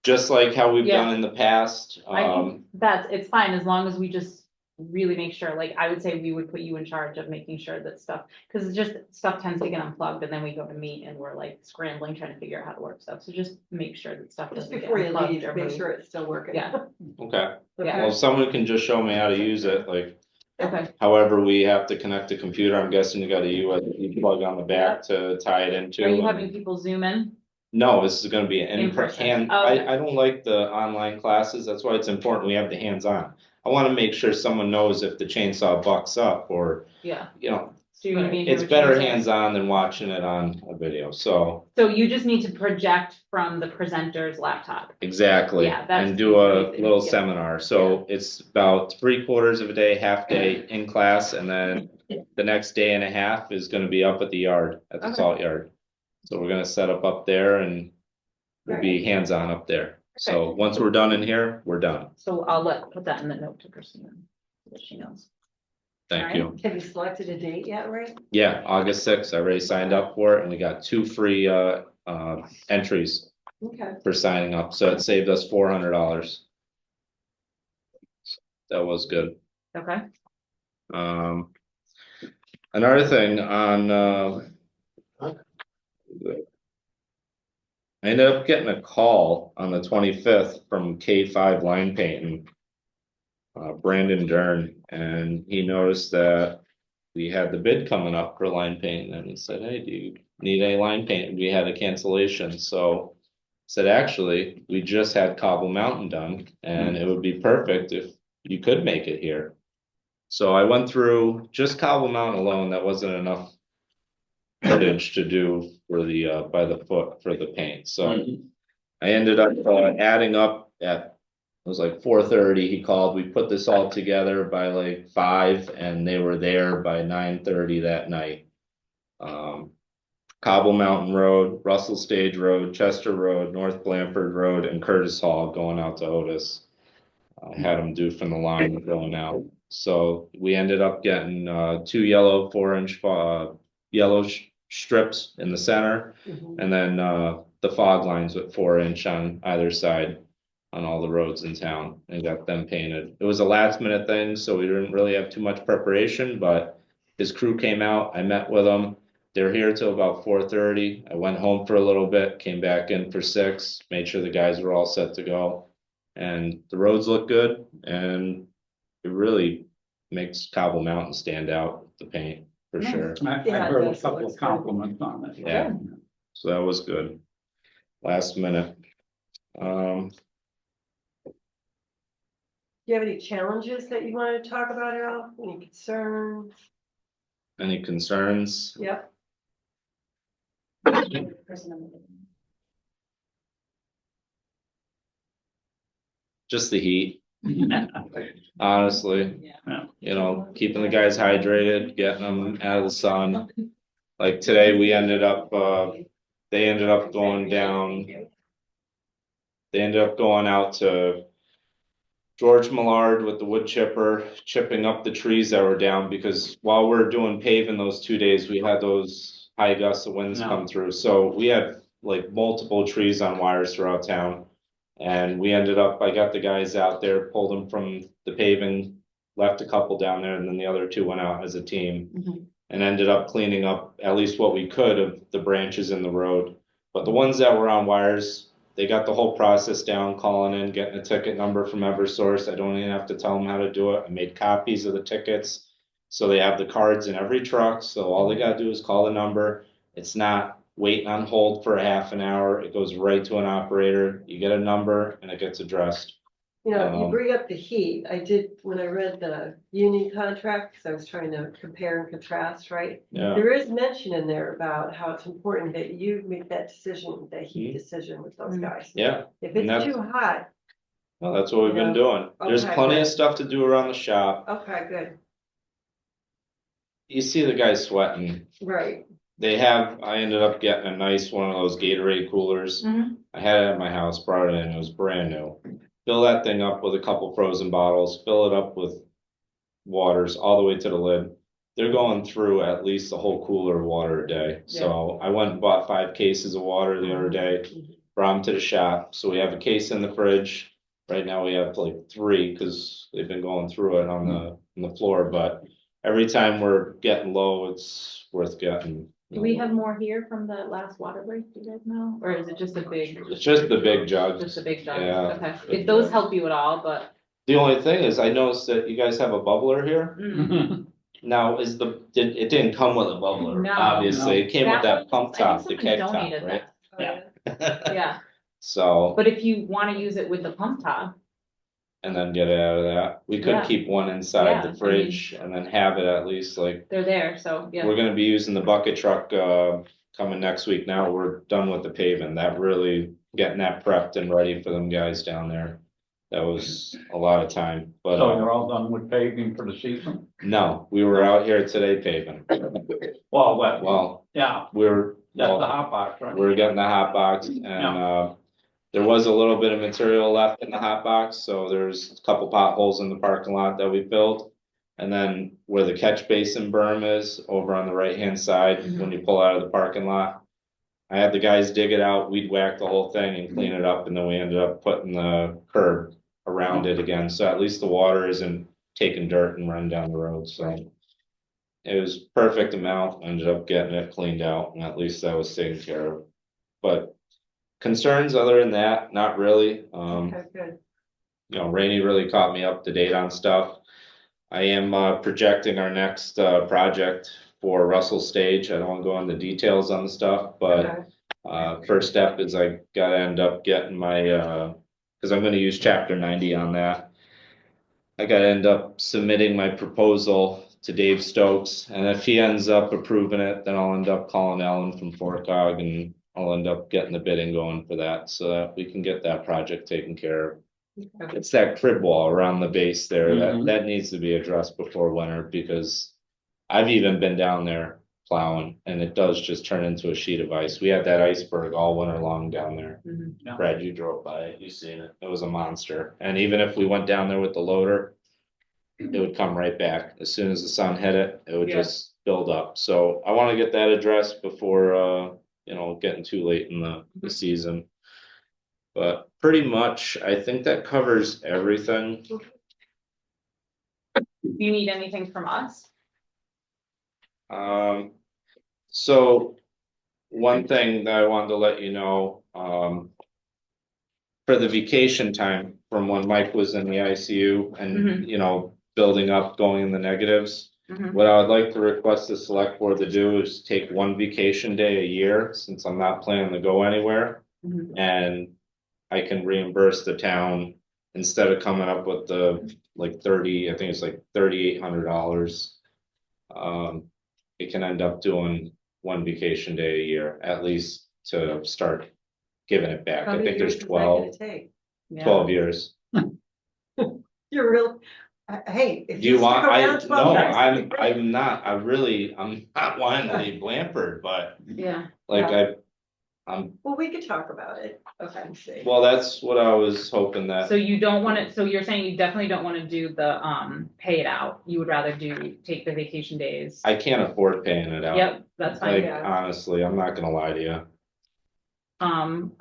just like how we've Yeah. done in the past, I think it's fine, as long as we just really make sure, like, I would say we would put you in charge of making sure that stuff, cause it's just, stuff tends to get unplugged, and then we go to meet and we're like scrambling, trying to figure out how to work stuff, so just make sure that stuff just doesn't get before you unplugged leave, or make moved. sure it's still working. Yeah. okay. Yeah. Well, if someone can just show me how to use it, like, Okay, however we have to connect the computer, I'm guessing you got a USB plug on the back to tie it into. are you and- having people zoom in? No, this is gonna be an In in person. hand, Oh, okay. I don't like the online classes, that's why it's important we have the hands-on. I wanna make sure someone knows if the chainsaw bucks up or, Yeah, so you're gonna be in here it's with better chainsaws? hands-on than watching it on a video, so. So you just need to project from the presenter's laptop. Exactly, Yeah, that's and do a easy, little yeah. seminar, so it's about 3/4 of a day, half day in class, and then the next day and a half is gonna be up at the yard, at the Okay. salt yard. So we're gonna set up there and we'll be hands-on up there, so once we're done in here, we're done, So put that in the note to Christina, so that she knows. thank you. Have you selected a date yet, Ray? Yeah, August 6th, I already signed up for it, and we got 2 free entries Okay, for signing up, so it saved us $400. that was good. Okay. Another thing on, I ended up getting a call on the 25th from K5 Line Painting. Brandon Dern, and he noticed that we had the bid coming up for line paint, and he said, hey, do you need any line paint? And we had a cancellation, so I said, actually, we just had Cobble Mountain done, and it would be perfect if you could make it here. So I went through just Cobble Mountain alone, that wasn't enough footage to do for the by the foot for the paint, so I ended up adding up at, it was like 4:30, he called, we put this all together by like 5, and they were there by 9:30 that night. Cobble Mountain Road, Russell Stage Road, Chester Road, North Blanford Road, and Curtis Hall going out to Otis. I had them due from the line going out. So we ended up getting 2 yellow 4-inch yellow strips in the center, and then the fog lines with 4-inch on either side on all the roads in town, and got them painted. It was a last minute thing, so we didn't really have too much preparation, but his crew came out, I met with them. They were here till about 4:30. I went home for a little bit, came back in for 6, made sure the guys were all set to go. And the roads look good, and it really makes Cobble Mountain stand out with the paint, for sure. I Yeah, heard a that's couple what's of good. compliments on it. Yeah. So that was good. Last minute. Do you have any challenges that you want to talk about at all? Any concerns? Any concerns? Yep. Just the heat, honestly. Yeah. You know, keeping the guys hydrated, getting them out of the sun. Like today, we ended up, they ended up going down. They ended up going out to George Millard with the wood chipper, chipping up the trees that were down, because while we're doing paving those 2 days, we had those high gusts of winds come through. So we had like multiple trees on wires throughout town. And we ended up, I got the guys out there, pulled them from the paving, left a couple down there, and then the other 2 went out as a team. And ended up cleaning up at least what we could of the branches in the road. But the ones that were on wires, they got the whole process down, calling in, getting a ticket number from Eversource. I don't even have to tell them how to do it. I made copies of the tickets. So they have the cards in every truck. So all they gotta do is call the number. It's not waiting on hold for a half an hour. It goes right to an operator. You get a number and it gets addressed. You know, you Um, bring up the heat. I did, when I read the union contract, because I was trying to compare and contrast, right? Yeah, There is mention in there about how it's important that you make that decision, that heat Mhm. decision with those guys. yeah. If And it's that's- too hot, Well, that's what we've been doing. There's Okay, plenty good. of stuff to do around the shop. okay, good, You see the guys sweating. right. They have, I ended up getting a nice one of those Gatorade coolers. I had it at my house, brought it in, it was brand new. Fill that thing up with a couple frozen bottles, fill it up with waters all the way to the lid. They're going through at least a whole cooler of water a day. So I went and bought 5 cases of water the other day, brought them to the shop. So we have a case in the fridge. Right now we have like 3 because they've been going through it on the floor, but every time we're getting low, it's worth getting. Do we have more here from the last water break, do you guys know, or is it just a big, It's just the big jugs. just a big jug? Yeah. Okay, Big if those jug. help you at all, but The only thing is, I noticed that you guys have a bubbler here. Now, it didn't come with a bubbler, No. obviously. It came with that pump top, the somebody keg top, donated right? that. Oh, Yeah, So, but if you wanna use it with the pump top, and then get it out of that. We could Yeah. keep one Yeah, I inside the mean- fridge and then have it at least like, they're there, so, yeah. we're gonna be using the bucket truck, coming next week. Now we're done with the paving. That really, getting that prepped and ready for them guys down there. That was a lot of time, but, So you're all done with paving for the season? no, we were out here today paving. Well, Well, yeah, we're, that's the well, hot box, right? we're getting the hot box and, there was a little bit of material left in the hot box, so there's a couple potholes in the parking lot that we filled. And then where the catch basin berm is, over on the right-hand side, when you pull out of the parking lot. I had the guys dig it out, weed whack the whole thing and clean it up, and then we ended up putting the curb around it again, so at least the water isn't taking dirt and running down the road, so. It was perfect amount, ended up getting it cleaned out, and at least that was taken care of. But concerns other than that, not really, Okay, good. you know, Rainey really caught me up to date on stuff. I am projecting our next project for Russell Stage. I don't want to go into details on the stuff, but Okay. first step is I gotta end up getting my because I'm gonna use chapter 90 on that. I gotta end up submitting my proposal to Dave Stokes, and if he ends up approving it, then I'll end up calling Alan from Fort Cog and I'll end up getting the bidding going for that, so that we can get that project taken care of. It's that crib wall around the base there, that needs to be addressed before winter, because I've even been down there plowing, and it does just turn into a sheet of ice. We had that iceberg all winter long down there. Mhm. Brad, you drove by it, you seen it, it was a monster, and even if we went down there with the loader, it would come right back, as soon as the sun hit it, it would Yeah. just build up, so I wanna get that addressed before, you know, getting too late in the season. But pretty much, I think that covers everything. Do you need anything from us? So one thing that I wanted to let you know, for the vacation time from when Mike was in the ICU and, you know, building up, going in the negatives. Mhm. What I would like to request the select board to do is take one vacation day a year, since I'm not planning to go anywhere. Mhm. And I can reimburse the town instead of coming up with the, like 30, I think it's like $3,800. It can end up doing one vacation day a year, at least to start giving it back. How I many think there's years is that gonna 12, take? Yeah. 12 years. You're real, hey, if Do you you want, stick I, around 12 no, years, it'd be great. I'm not, I'm not wanting to leave Blanford, but Yeah. like Yeah. I'm, Well, we could talk about it. Okay. And see. well, that's what I was hoping So that, you don't want to, so you're saying you definitely don't want to do the, pay it out, you would rather take the vacation days? I can't afford paying it out. Yep, that's fine. Like, Yeah. honestly, I'm not gonna lie to you.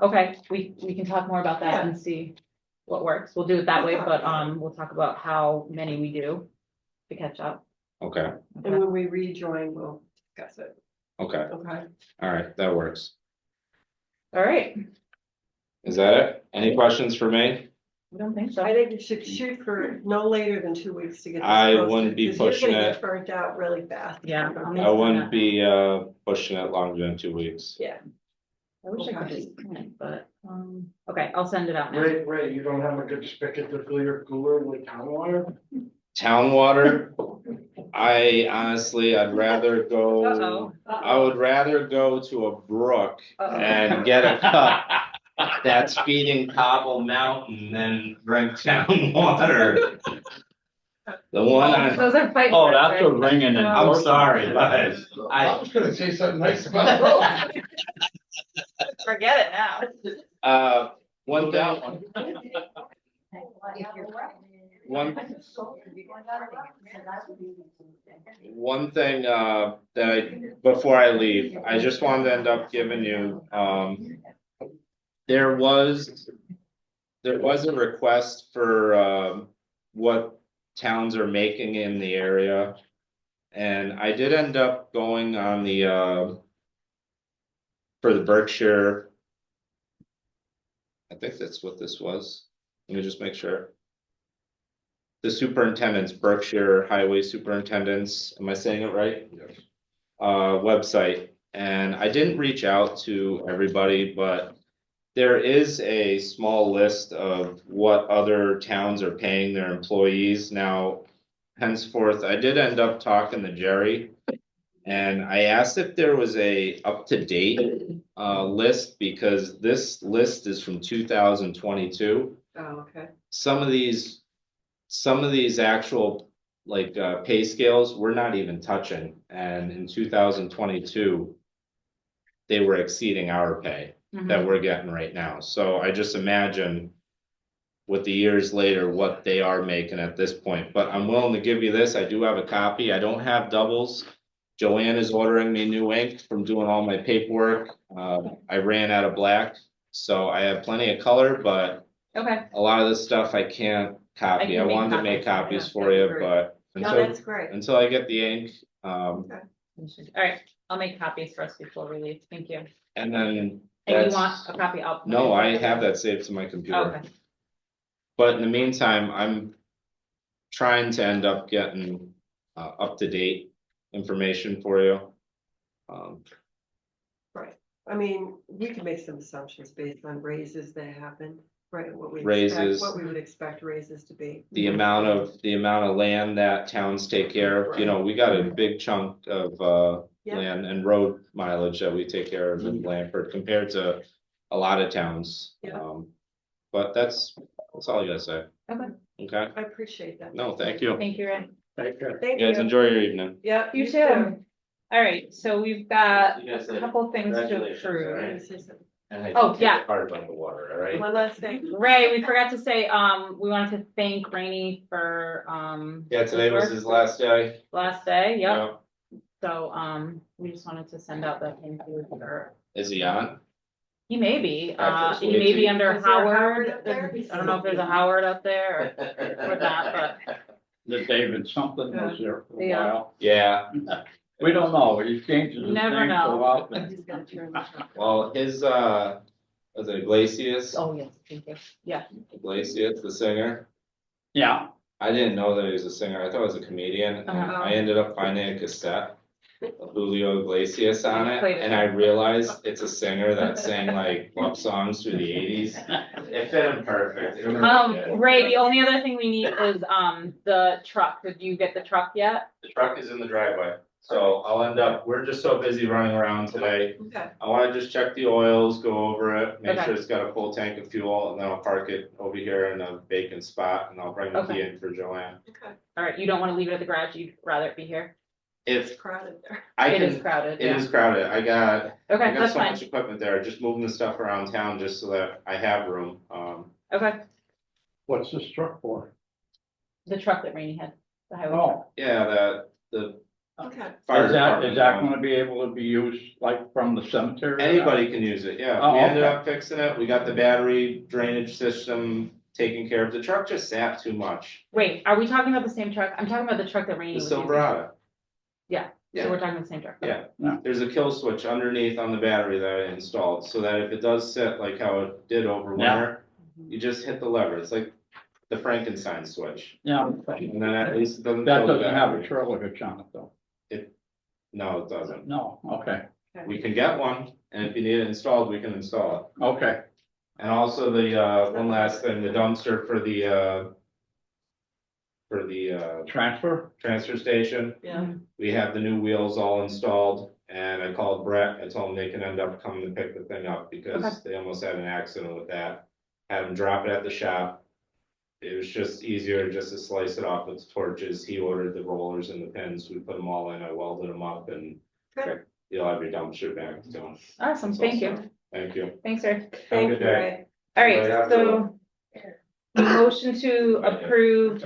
Okay, we can talk more about that and see what works. We'll do it that way, but, we'll talk about how many we do to catch up. Okay, And Okay. when we rejoin, we'll discuss it. okay, Okay. all right, that works. All right, Is that it? Any questions for me? I don't think so. I think you should shoot for no later than 2 weeks to get this I posted, wouldn't be 'cause you're pushing gonna it. get burnt out really fast. Yeah, I wouldn't be pushing it longer than 2 weeks. Yeah. I wish I could Okay. just, but, okay, I'll send it out now. Ray, you don't have a good spigot to fill your cooler with town water? Town water, I honestly, I'd rather go, Uh-oh. I would rather go to a brook Uh-oh. and get a cup that's feeding Cobble Mountain than drink town water. The one I, Those are fighting. Oh, words, that's a right? ringing and. I'm sorry, but I was gonna say something nice about it. Forget it now. one thing, one thing, that before I leave, I just wanted to end up giving you, there was a request for, what towns are making in the area. And I did end up going on the, for the Berkshire. I think that's what this was. Let me just make sure. The superintendents, Berkshire Highway Superintendents, am I saying it right? Yes. Website, and I didn't reach out to everybody, but there is a small list of what other towns are paying their employees now. Henceforth, I did end up talking to Jerry, and I asked if there was a up-to-date list, because this list is from 2022. Oh, okay. Some of these actual like pay scales, we're not even touching, and in 2022. They were exceeding our pay that we're getting right now, so I just imagine. With the years later, what they are making at this point, but I'm willing to give you this, I do have a copy, I don't have doubles. Joanne is ordering me new ink from doing all my paperwork, I ran out of black, so I have plenty of color, but Okay, A lot of this stuff I can't copy. can I make wanted to make copies, copies yeah, for that'd you, be great. but No, until, that's great. until I get the ink, all right, I'll make copies for us before we leave, thank you. and then. And you that's- want a copy out? No, I have that saved to my computer. Okay, But in the meantime, I'm trying to end up getting up to date information for you. Right. I mean, we can make some assumptions based on raises that happen, right? What we expect, Raises. what we would expect raises to be. The amount of land that towns take care of, you know, we got a big chunk of Yeah. land and road mileage that we take care of in Blanford compared to a lot of towns. Yeah. But that's all I gotta say. okay, Okay, I appreciate that. no, thank you. thank you, Ray. Take care. Thank You guys you. enjoy your evening. Yeah. You too. All right, so we've got You guys a did. couple things to Congratulations, approve. Ryan. And I Oh, think yeah. it's hard about the water, all right? One last thing. Ray, we forgot to say, we wanted to thank Rainey for, Yeah, today was his last day. last day, yep. Yeah. So, we just wanted to send out that thank you for, Is he on? he may be, Practice he may be waiting. under Is there a Howard Howard. up there? I don't know if there's a Howard up there or that, but The David something was there for a Yeah. while. Yeah, We don't know, he's changing his Never name so know. often. He's gonna turn this on. well, his was it Iglesias? oh, yes, thank you, yeah. Iglesias, the singer. Yeah, I didn't know that he was a singer. I thought he was a comedian. And Uh-huh. I ended up finding a cassette of Julio Iglesias on it, Played it. and I realized it's a singer that sang like love songs through the eighties. It fit him perfect. It was really good. Ray, the only other thing we need is, the truck. Did you get the truck yet? The truck is in the driveway, so I'll end up, we're just so busy running around today. Okay, I wanna just check the oils, go over it, make Okay. sure it's got a full tank of fuel, and then I'll park it over here in a vacant spot, and I'll bring the key Okay. in for Joanne. okay. All right, you don't wanna leave it at the garage, you'd rather it be here? It's If crowded there. I It is can, crowded, it yeah. is crowded, I got Okay, that's so fine, much equipment there, just moving the stuff around town just so that I have room, okay, what's this truck for? the truck that Rainey had, the highway truck. Oh, yeah, the Okay. fire is that department. gonna be able to be used like from the cemetery? Anybody can use it, yeah, Oh, we ended okay. up fixing it, we got the battery drainage system taken care of, the truck just sat too much. Wait, are we talking about the same truck? I'm talking about the truck that Rainey The was using. Silverado, So we're talking about the same truck. yeah, Yeah. there's a kill switch underneath on the battery that I installed, so that if it does sit like how it did over Yeah. winter, you just hit the lever, it's like the Frankenstein switch, Yeah, and then at least it doesn't. that kill the doesn't have a battery. trailer hitch on it though. No, it doesn't. No, okay, We can get one, and if you need it installed, we can install it. okay, And also one last thing, the dumpster for the transfer? transfer station, Yeah, we have the new wheels all installed. And I called Brett, I told him they can end up coming to pick the thing up because they almost had an accident with that. Had him drop it at the shop. It was just easier just to slice it off with torches. He ordered the rollers and the pins, we put them all in, I welded them up and good. you'll have your dumpster back, so. Awesome, that's thank all you, set. Thank you. thanks, sir. Have a Thank good you, day. Ray. All Right right, after so, motion to approve,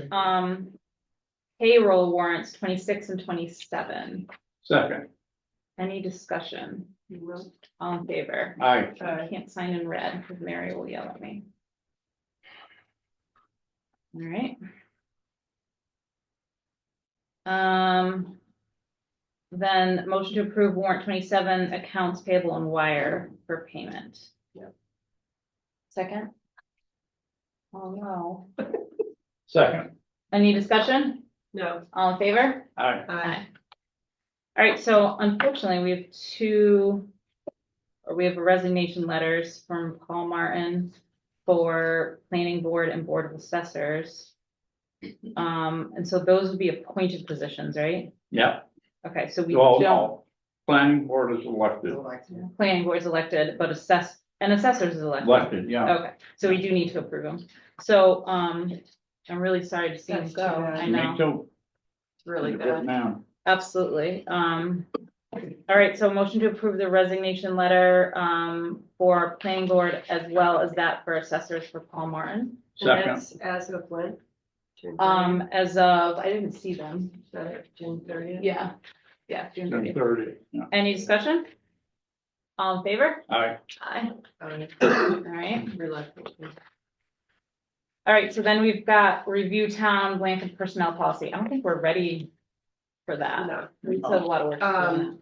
payroll warrants 26 and 27. Second, Any discussion? You will. All in favor? aye, I can't sign in red because Mary will yell at me. All right. Then motion to approve warrant 27 accounts payable and wire for payment. Yep. Second? Oh, no. second, Any discussion? No, All in favor? aye, I, All right, so unfortunately, we have resignation letters from Paul Martin for planning board and board of assessors. And so those would be appointed positions, right? yeah, Okay, so we well, don't, no, planning board is elected, planning board is elected, but assessors is elected. yeah. Okay, so we do need to approve them. So, I'm really sorry to see them That's too go. bad. I Me know, too. it's really Good bad. man. absolutely. All right, so motion to approve the resignation letter, for planning board as well as that for assessors for Paul Martin. And Second, that's as of when? June 30th? As of, I didn't see them. June 30th? Yeah, June June 30th. 30, yeah, Any discussion? All in favor? aye, Aye. All All right, reluctantly. All right, so then we've got review town Blanford personnel policy. I don't think we're ready for that. No. We still have a lot of work to do on that.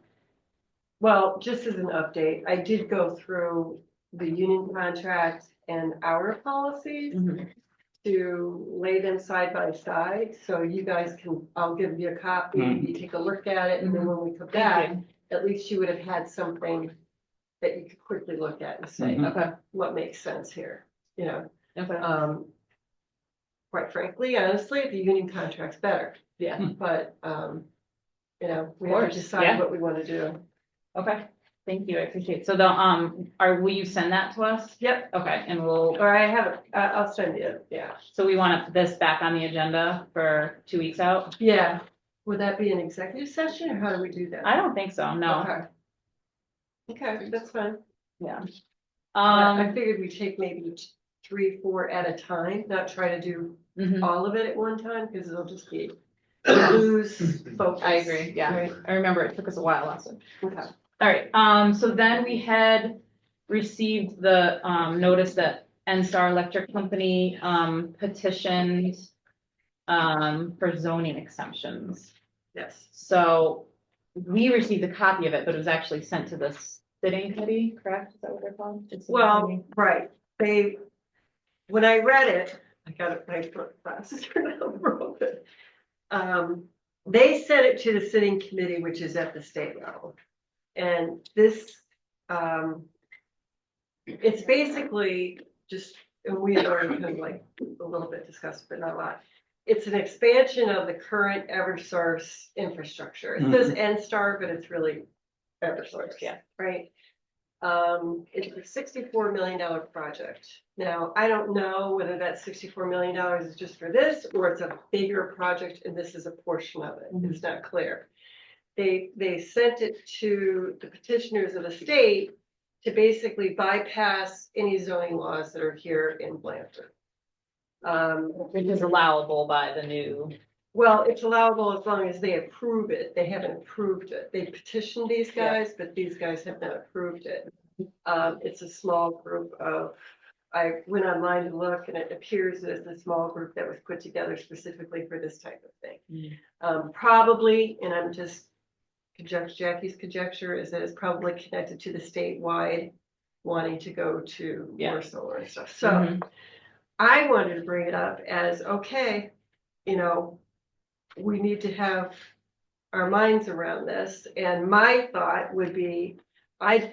Well, just as an update, I did go through the union contract and our policies Mhm. to lay them side by side, so you guys can, I'll give you a copy, you take a look at it, and then when we come back, Thank at least you would have had something that you could quickly look at and say, you. Okay, what makes sense here, you know? okay, Quite frankly, honestly, the union contract's better, yeah, but, you know, we have to course, decide yeah. what we wanna do. okay. Thank you, I appreciate it. So the, will you send that to us? Yep, Okay, and we'll, or I have it, I'll send you, yeah. so we want this back on the agenda for 2 weeks out? Yeah, would that be an executive session, or how do we do that? I don't think so, no, Okay. Okay, that's fine. yeah. I figured we'd take maybe 3, 4 at a time, not try to do Mhm. all of it at one time, because it'll just be lose focus. I agree, yeah. Right? I remember it took us a while last time. Okay. All right, so then we had received the, notice that NSTAR Electric Company, petitioned, for zoning exemptions. Yes. So we received a copy of it, but it was actually sent to the sitting committee, correct? Is that what they're called? The sitting Well, committee? right, when I read it, I got it, my glasses are now broken. They sent it to the sitting committee, which is at the state level. And this, it's basically just, and we had already kind of like a little bit discussed, but not a lot. It's an expansion of the current Eversource infrastructure. It says NSTAR, but it's really Eversource, Yeah. right? It's a $64 million project. Now, I don't know whether that $64 million is just for this, or it's a bigger project and this is a portion of it. It's not clear. They sent it to the petitioners of the state to basically bypass any zoning laws that are here in Blanford. Which is allowable by the new. Well, it's allowable as long as they approve it. They haven't approved it. They petitioned these guys, but these guys have not approved it. It's a small group of, I went online to look, and it appears as a small group that was put together specifically for this type of thing. Probably, and I'm just Jackie's conjecture is that it's probably connected to the statewide wanting to go to more solar and stuff. So I wanted to bring it up as, okay, you know, we need to have our minds around this. And my thought would be, I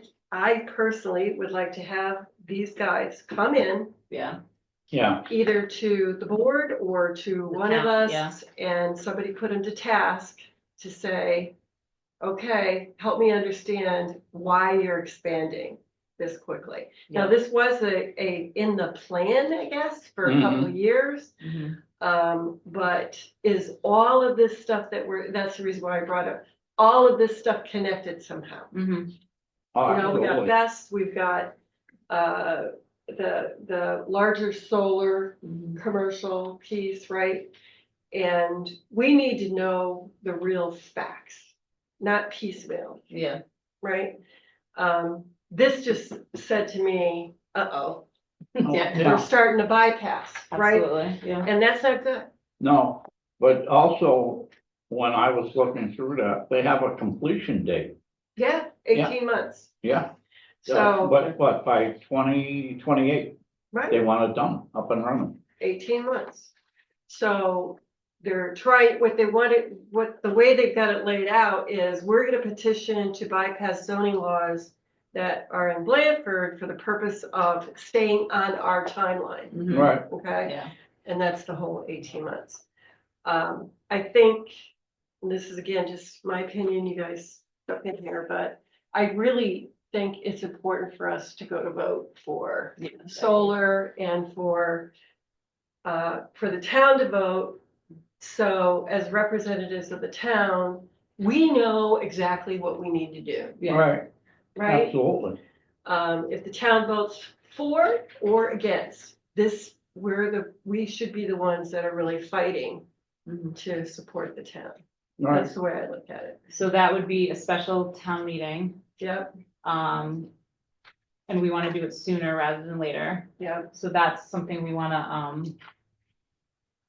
personally would like to have these guys come in, Yeah. Yeah, either to the board or to one of town, us, and somebody put them to task to say, okay, help me understand why you're expanding this quickly. Now, this was a in the plan, I guess, for a couple of years. But is all of this stuff that's the reason why I brought up, all of this stuff connected somehow? oh, You know, we got absolutely. BESS, we've got, the larger solar commercial piece, right? And we need to know the real facts, not piecemeal, Yeah. right? This just said to me, uh-oh, Yeah. we're starting to bypass, right? Absolutely, yeah. And that's not good. No, but also, when I was looking through that, they have a completion date, Yeah, 18 months. yeah. So, But what, by 2028, right, they want it done, up and running. 18 months. So they're trying, what they wanted, the way they've got it laid out is, we're gonna petition to bypass zoning laws that are in Blanford for the purpose of staying on our timeline, Right, okay? Yeah. And that's the whole 18 months. I think, and this is again, just my opinion, you guys jump in here, but I really think it's important for us to go to vote for solar and for the town to vote. So as representatives of the town, we know exactly what we need to do, right, right? absolutely. If the town votes for or against this, we should be the ones that are really fighting to support the town. Right, That's the way I look at it. So that would be a special town meeting, Yep, and we want to do it sooner rather than later. yep. So that's something we want to,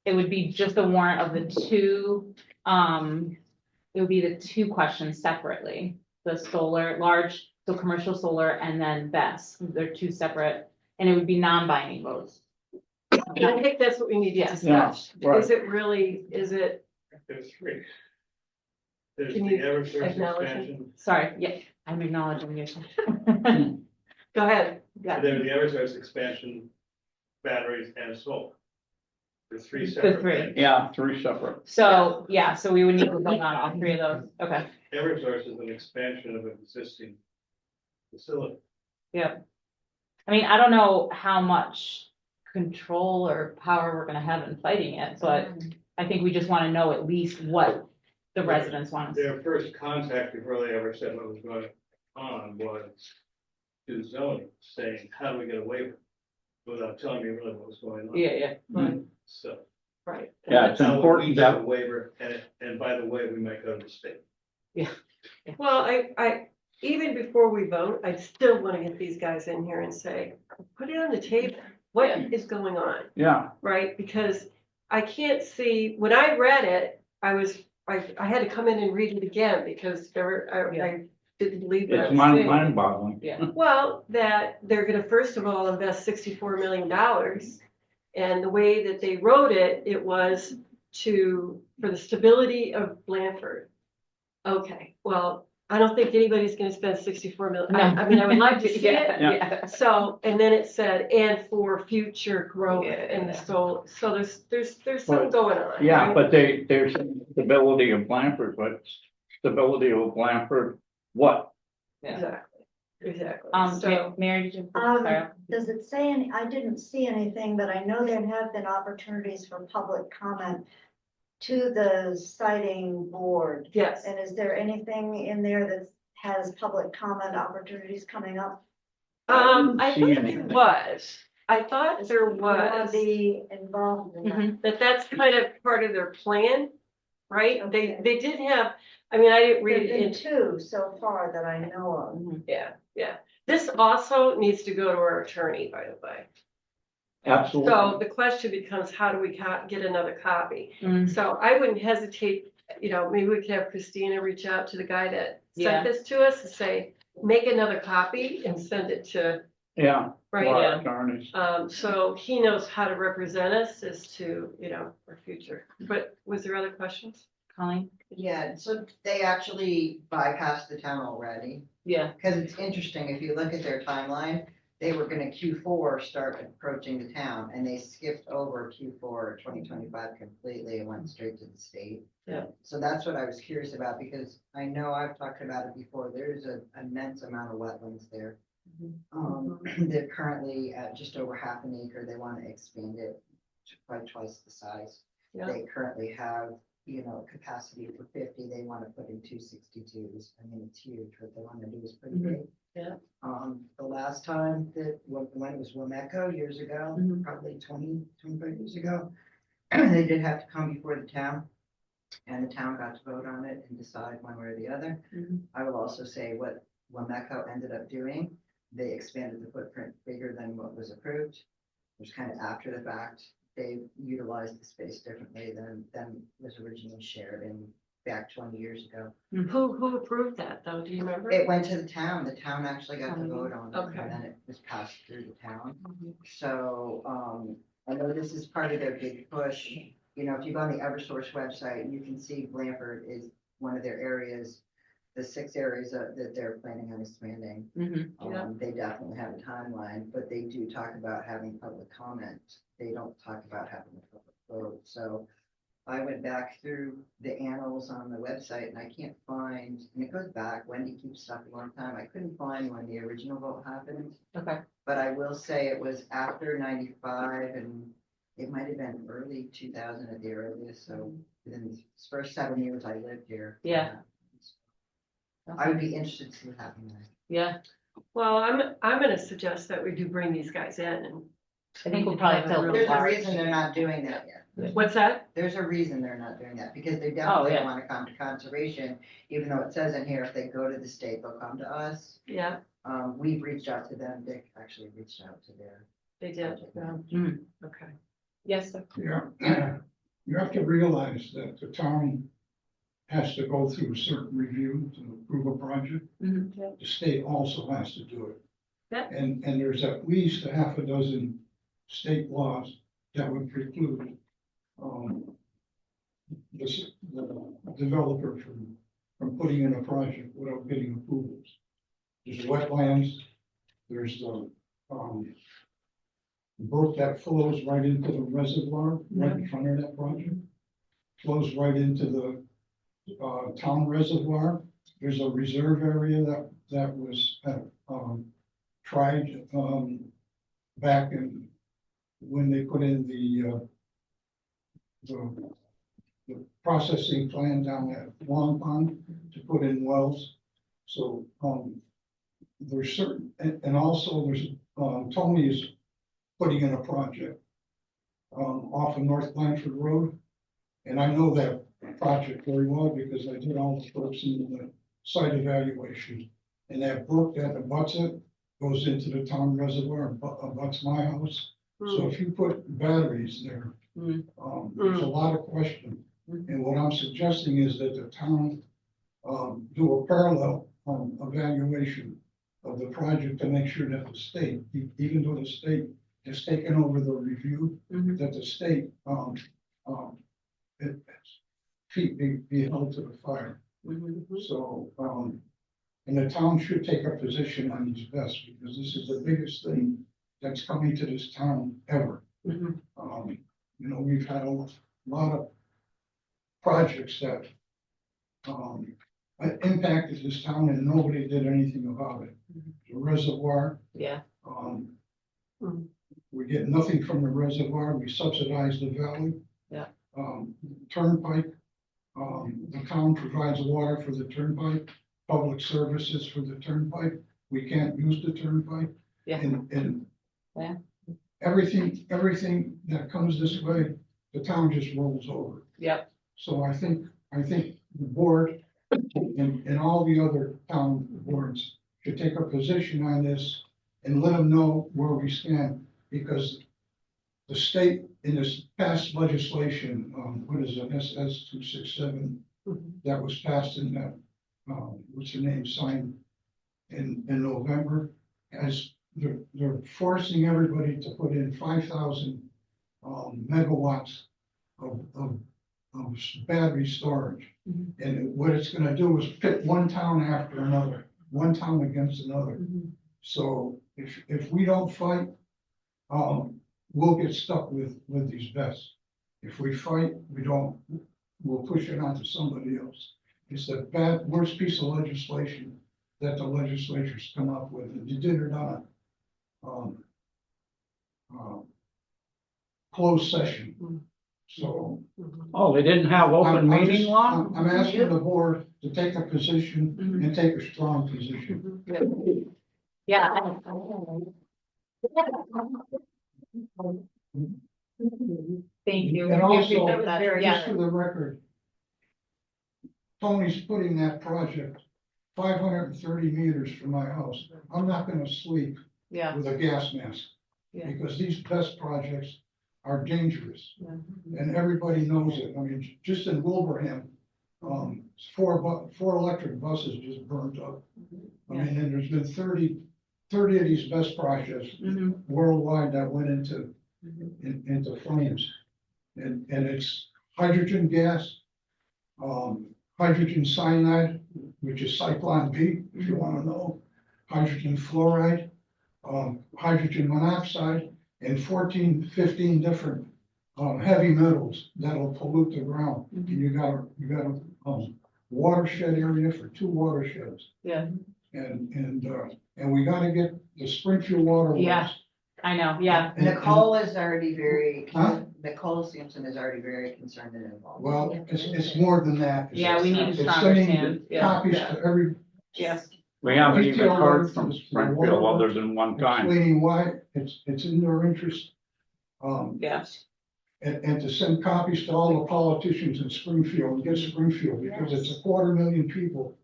it would be just the warrant of the two, it would be the two questions separately. The solar, large, so commercial solar and then BES, they're two separate, and it would be non-binding votes. And I think that's what we need to Yeah. discuss. Yeah, right. Is it really, is it, There's three. There's Can the you Eversource acknowledge it? expansion, Sorry, yeah, I'm acknowledging you. go ahead. Yeah. there's the Eversource expansion, batteries and solar. There's three The separate three. things. Yeah, three separate. So, yeah, so we would need to vote on all three of those, okay, Eversource is an expansion of an existing facility. yeah. I mean, I don't know how much control or power we're gonna have in fighting it, but I think we just wanna know at least what the residents want. Their first contact before they ever said what was going on was to zoning, saying, how do we get a waiver? Without telling me really what was going on. Yeah, yeah. So. Right. Yeah, it's how would we important get a that, waiver, and by the way, we might go to the state. Well, I, even before we vote, I still want to get these guys in here and say, put it on the table. What is going on, yeah, right? Because I can't see, when I read it, I had to come in and read it again because I didn't believe what I it's was mind, seeing. mind boggling. Yeah. Well, that they're gonna first of all invest $64 million. And the way that they wrote it, it was for the stability of Blanford. Okay, well, I don't think anybody's gonna spend 64 million. I mean, I would like to see it. Yeah. So, and then it said, and for future growth Yeah. in the soul. So there's something going on. Yeah, right? but there's stability of Blanford, but stability of Blanford, what? Exactly. So, Mary, did you? Um, sorry. Does it say any, I didn't see anything, but I know there have been opportunities for public comment to the siting board. Yes. And is there anything in there that has public comment opportunities coming up? I See thought anything. there was. I thought there You wanna was. be involved in that? Mhm. That's kind of part of their plan, right? Okay. They did have, I mean, I didn't read There've it been two so far that I know of. yeah. This also needs to go to our attorney, by the way. So Absolutely. the question becomes, how do we get another copy? Mm. So I wouldn't hesitate, maybe we could have Christina reach out to the guy that Yeah. sent this to us and say, make another copy and send it to, Yeah. right? our Yeah. attorneys. So he knows how to represent us as to, our future. But was there other questions? Colleen? Yeah, so they actually bypassed the town already, Yeah. because it's interesting, if you look at their timeline, they were gonna Q4 start approaching the town, and they skipped over Q4 2025 completely and went straight to the state. Yeah. So that's what I was curious about, because I know I've talked about it before, there's an immense amount of wetlands there. They're currently at just over half an acre, they wanna expand it to probably twice the size. Yeah. They currently have, capacity for 50, they wanna put in 262s. I mean, it's huge, what they wanna do is pretty big. Yeah. The last time when it was Womeco years ago, Mhm. probably 25 years ago, they did have to come before the town. And the town got to vote on it and decide one way or the other. Mhm. I will also say what Womeco ended up doing, they expanded the footprint bigger than what was approved. It was kind of after the fact. They utilized the space differently than was originally shared back 20 years ago. Who approved that though? Do you remember? It went to the town actually got to vote on it, Okay. and then it was passed through the town. So, I know this is part of their big push. If you go on the Eversource website, you can see Blanford is one of their areas, the 6 areas that they're planning on expanding. Mhm. Yeah. They definitely have a timeline, but they do talk about having public comment. They don't talk about having a public vote. So I went back through the annals on the website and I can't find, and it goes back, Wendy keeps stuff a long time. I couldn't find when the original vote happened, Okay. but I will say it was after 95 and it might have been early 2000 at the earliest. So within the first 7 years I lived here. Yeah. I would be interested to see what happened there. Yeah, Well, I'm gonna suggest that we do bring these guys in and. I think we'll probably fill There's a large. reason they're not doing that yet. What's that? There's a reason they're not doing that, because they definitely yeah. want to come to conservation, even though it says in here, if they go to the state, they'll come to us. Yeah, We've reached out to them, Dick actually reached out to their. they did. project. Mm. Okay. Yes, sir. Yeah. You have to realize that the town has to go through a certain review to approve a project. Mhm. The state also has to do it. Yeah. And there's at least a half a dozen state laws that would preclude, the developer from putting in a project without getting approvals. There's wetlands, there's the, brook that flows right into the reservoir, right in front of that project. Flows right into the, town reservoir. There's a reserve area that was, tried, back in, when they put in the processing plant down at Long Pond to put in wells. So, there's certain, and also there's, Tony is putting in a project off of North Blanford Road. And I know that project very well because I did all the works in the site evaluation. And that brook that abuts it goes into the town reservoir, abuts my house. So if you put batteries there, there's a lot of questions. And what I'm suggesting is that the town do a parallel evaluation of the project to make sure that the state, even though the state has taken over the review, that the state, feet be held to the fire. So, and the town should take a position on these vests because this is the biggest thing that's coming to this town ever. You know, we've had a lot of projects that impacted this town and nobody did anything about it. The reservoir, Yeah. we get nothing from the reservoir, we subsidize the valley. Yeah. Turnpike, the town provides water for the turnpike, public services for the turnpike, we can't use the turnpike. Yeah. And Yeah. everything that comes this way, the town just rolls over. Yep. So I think the board and all the other town boards should take a position on this and let them know where we stand, because the state in this past legislation, what is it, SS 267, that was passed in that, what's her name, signed in November, as they're forcing everybody to put in 5,000 megawatts of battery storage. And what it's gonna do is pit one town after another, one town against another. So if we don't fight, we'll get stuck with these vests. If we fight, we'll push it onto somebody else. It's the worst piece of legislation that the legislature's come up with, and you did it on closed session. So. Oh, they didn't have open I'm meeting just- law? I'm asking the board to take a position and take a strong position. Yeah. Thank you. And We also, appreciate that. just Yeah. for the record, Tony's putting that project 530 meters from my house. I'm not gonna sleep Yeah. with a gas mask. Yeah. Because these pest projects are dangerous. Yeah. And everybody knows it. I mean, just in Wilbraham, four electric buses just burned up. I mean, and there's been 30 of these best projects worldwide that went into flames. And it's hydrogen gas, hydrogen cyanide, which is Cyclone B, if you wanna know, hydrogen fluoride, hydrogen monoxide, and 15 different heavy metals that'll pollute the ground. And you got a watershed area for 2 watersheds. Yeah. And we gotta get the Springfield water. Yeah. I know, yeah. Nicole is already very, Huh? Nicole Sampson is already very concerned and involved. Well, it's more than that. Yeah, we need a It's stronger sending stand. Yeah. copies to every, Yes. We haven't even Retail heard workers, from the Springfield water other than one time. explaining why it's in their interest. Yes. And to send copies to all the politicians in Springfield, and get Springfield, because it's 250,000 people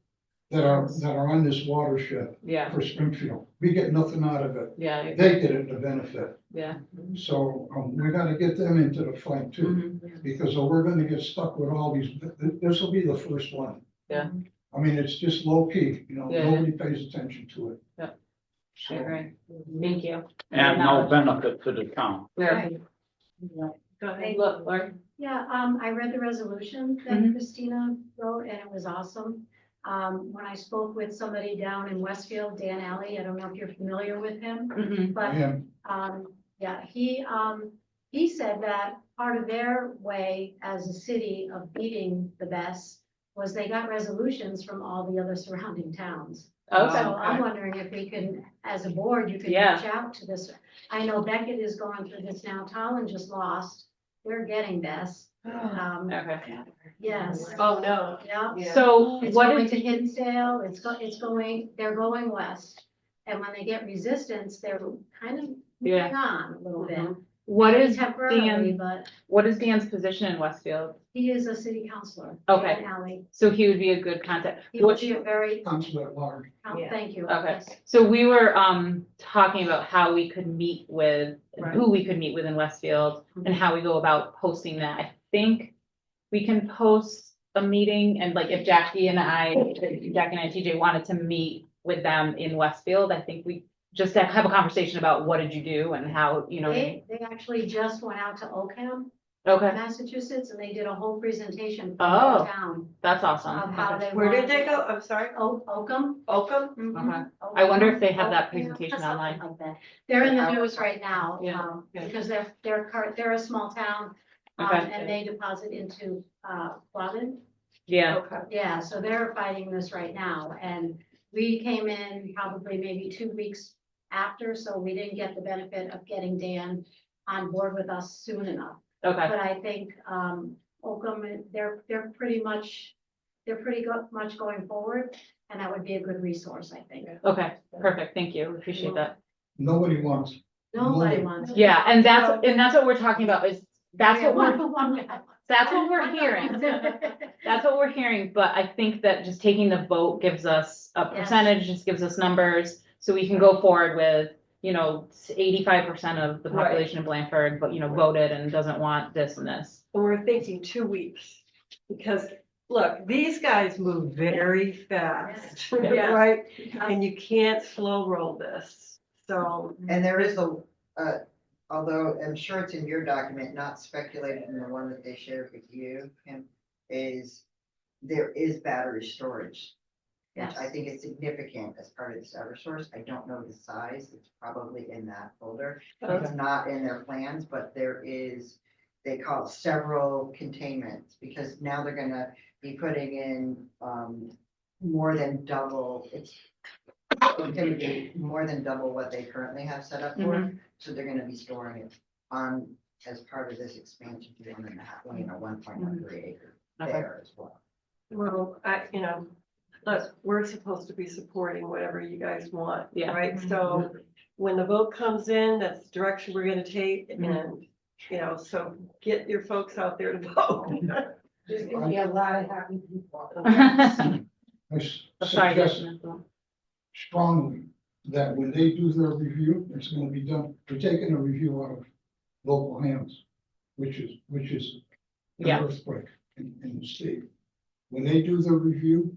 that are on this watershed Yeah, for Springfield. We get nothing out of it. yeah, They get it, the benefit. yeah. So, we gotta get them into the fight too, Mhm. because we're gonna get stuck with all these, this will be the first one. Yeah. I mean, it's just low key, Yeah. nobody pays attention to it. Yeah. So, I agree. Thank you. And no benefit to the town. Yeah. Go ahead. Look, Lori. Yeah, I read the resolution that Mhm. Christina wrote, and it was awesome. When I spoke with somebody down in Westfield, Dan Alley, I don't know if you're familiar with him, Mhm. but, Yeah, yeah, he said that part of their way as a city of beating the best was they got resolutions from all the other surrounding towns. So I'm Okay. wondering if we can, as a board, you can Yeah. reach out to this. I know Beckett is going through this now. Tolland just lost. They're getting this. Okay. Yes. Oh, no. Yeah. Yeah. So It's what going is, to Hinsdale. They're going west. And when they get resistance, they're kind of Yeah. moving on a little bit. what Maybe is temporarily, Dan, but what is Dan's position in Westfield? he is a city councilor. Okay. Dan Alley. So he would be a good contact. He would Which- be a very, council at large. thank you. Okay, Yes. so we were talking about how we could meet with, Right. who we could meet with in Westfield and how we go about posting that. I think we can post a meeting and like if Jackie and TJ wanted to meet with them in Westfield, I think we just have a conversation about what did you do and how, They actually just went out to Oakham, Okay, Massachusetts, and they did a whole presentation for Oh. the town that's of awesome. how they. Where did wanted they to- go? I'm sorry. Oakham. Oakham? Mhm. I wonder if they have that Oakham, presentation something online. like that. They're in the news right now, Yeah. because they're a small town, Okay. and they deposit into, Quabbin. Yeah, Okay. Yeah, so they're fighting this right now, and we came in probably maybe 2 weeks after, so we didn't get the benefit of getting Dan on board with us soon enough. okay, But I think, Oakham, they're pretty much going forward, and that would be a good resource, I think. okay, perfect, thank you, appreciate that. Nobody wants, Nobody wants. Yeah, and that's what we're talking about is, that's what we're, we're. that's what we're hearing. That's what we're hearing, but I think that just taking the vote gives us a Yes. percentage, just gives us numbers, so we can go forward with, 85% of the Right. population of Blanford, but, voted and doesn't want this and this. And we're thinking 2 weeks, because, look, these guys move very fast, Yeah. right? And you can't slow roll this, so. And there is although I'm sure it's in your document, not speculated in the one that they shared with you, Kim, there is battery storage. Which I Yes. think is significant as part of this Eversource. I don't know the size. It's probably in that folder. It's not in their plans, but there is, they call it several containments, because now they're gonna be putting in, more than double, it's gonna be more than double what they currently have set up for. So they're gonna be storing it on, as part of this expansion to 1.13 acre Okay. there as well. Well, look, we're supposed to be supporting whatever you guys want, Yeah. right? So when the vote comes in, that's the direction we're gonna take, Mm-hmm. and, so get your folks out there to vote. I Sorry. suggest strongly that when they do their review, it's gonna be done, they're taking a review out of local hands, which is an Yeah. earthquake in the state. When they do their review,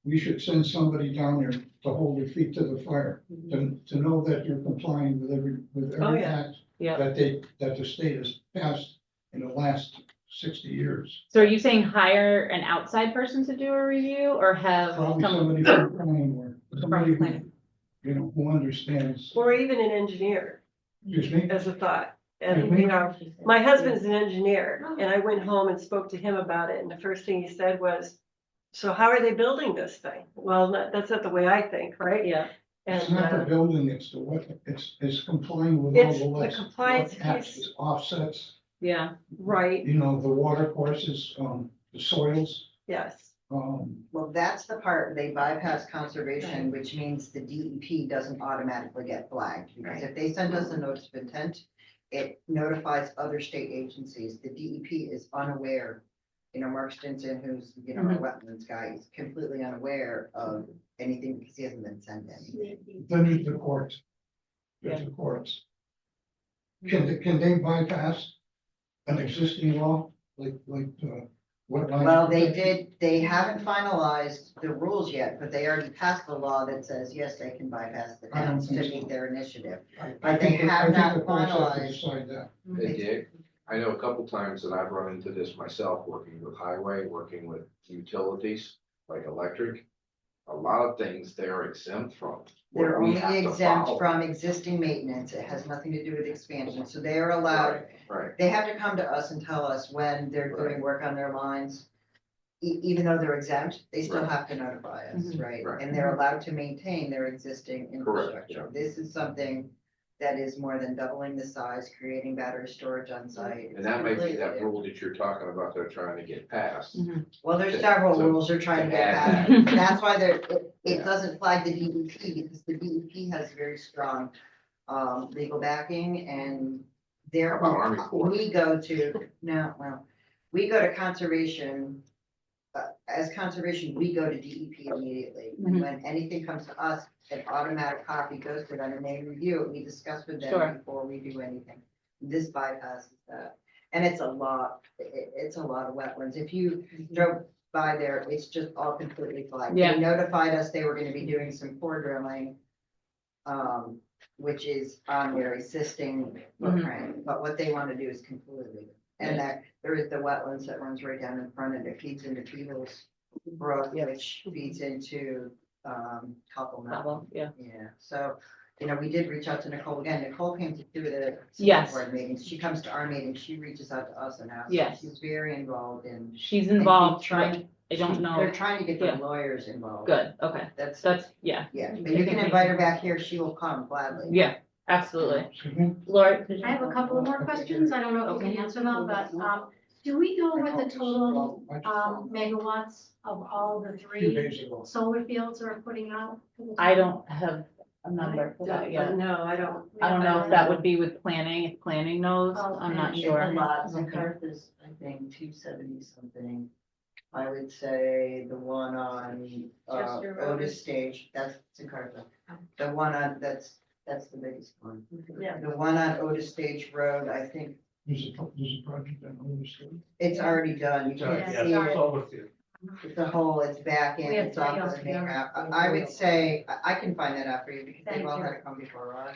we should send somebody down there to hold their feet to the fire, to know that you're complying with every Oh, yeah. act Yeah. that the state has passed in the last 60 years. So are you saying hire an outside person to do a review or have Probably someone? somebody from planning or somebody who, planning. who understands. Or even an engineer, Excuse me? as a thought. And, Excuse me? my husband's an engineer, and I went home and spoke to him about it, and the first thing he said was, so how are they building this thing? Well, that's not the way I think, right? Yeah, It's And, not the building, it's the what, it's complying with It's all the the lists. compliance what acts piece. as Offsets, yeah, right, the water courses, the soils, yes. Well, that's the part, they bypass conservation, which means the DEP doesn't automatically get flagged. Because if they send us a notice of intent, it notifies other state agencies. The DEP is unaware Mark Stinson, who's, our wetlands guy, is completely unaware of anything because he hasn't been sent anything. Then there's the courts. There's the courts. Can they bypass an existing law, like, wetland? Well, they haven't finalized the rules yet, but they already passed the law that says, yes, they can bypass the I don't towns to think so. meet their initiative. I But they think the- I have think not the courts have to finalized. decide that. They did. I know a couple times that I've run into this myself, working with highway, working with utilities, like electric. A lot of things they're exempt from. what They're we only have to exempt follow. from existing maintenance. It has nothing to do with expansion. So they are allowed, Right, they have to come to us and tell us when they're doing work on their lines. Even though they're exempt, they still Right. have to notify us, Mhm. right? Right. And they're allowed to maintain their existing infrastructure. yeah. This is something that is more than doubling the size, creating battery storage on site. and that may be Completely that different. rule that you're talking about, they're trying to get passed. Well, there's to- several to- rules they're trying to to get add passed. that. That's why it Yeah. doesn't flag the DEP because the DEP has very strong legal backing and How about Army Corps? we go to, we go to conservation. As conservation, we go to DEP immediately. Mhm. When anything comes to us, an automatic copy goes to them and they review it. We discuss with Sure. them before we do anything. This bypasses that. And it's a lot, it's a lot of wetlands. If you drove by there, it's just all completely flat. Yeah. They notified us they were gonna be doing some core drilling. Which is on their existing footprint, but what they wanna do is completely. And that there is the wetlands that runs right down in front of it, feeds into Peebles Brook, which feeds into, Couple Mountain. Yeah. Yeah, so, we did reach out to Nicole again. Nicole came to do the Yes. select board meetings. She comes to our meetings. She reaches out to us and asks. Yes. She's very involved in. She's and involved, trying. I don't know. They're trying to get their Yeah. lawyers involved. Good, okay, That's, yeah, yeah, but you can invite her back here. She will come gladly. yeah, absolutely. Excuse me? Lori? did you- I have a couple of more questions. I don't know if you can answer them, but, do we know what the total, megawatts of all the A few three days ago. solar fields are putting out? I don't have a number for that yet. No, I don't. I don't know if that would be with planning, if planning knows, Oh, I'm not okay. sure. A lot, Okay. Zinkarth is, I think, 270 something. I would say the one on, Chester Road. Otis Stage, that's Zinkarth. The one on, that's the biggest one. Yeah. The one on Otis Stage Road, I think There's a project on Otis Street. it's already done, you can't Yeah, see it's it, Over to you. the hole, it's back in, We have it's off three of the main altogether. map. I would say, I can find that out for you because they've Thank all you. had to come before us.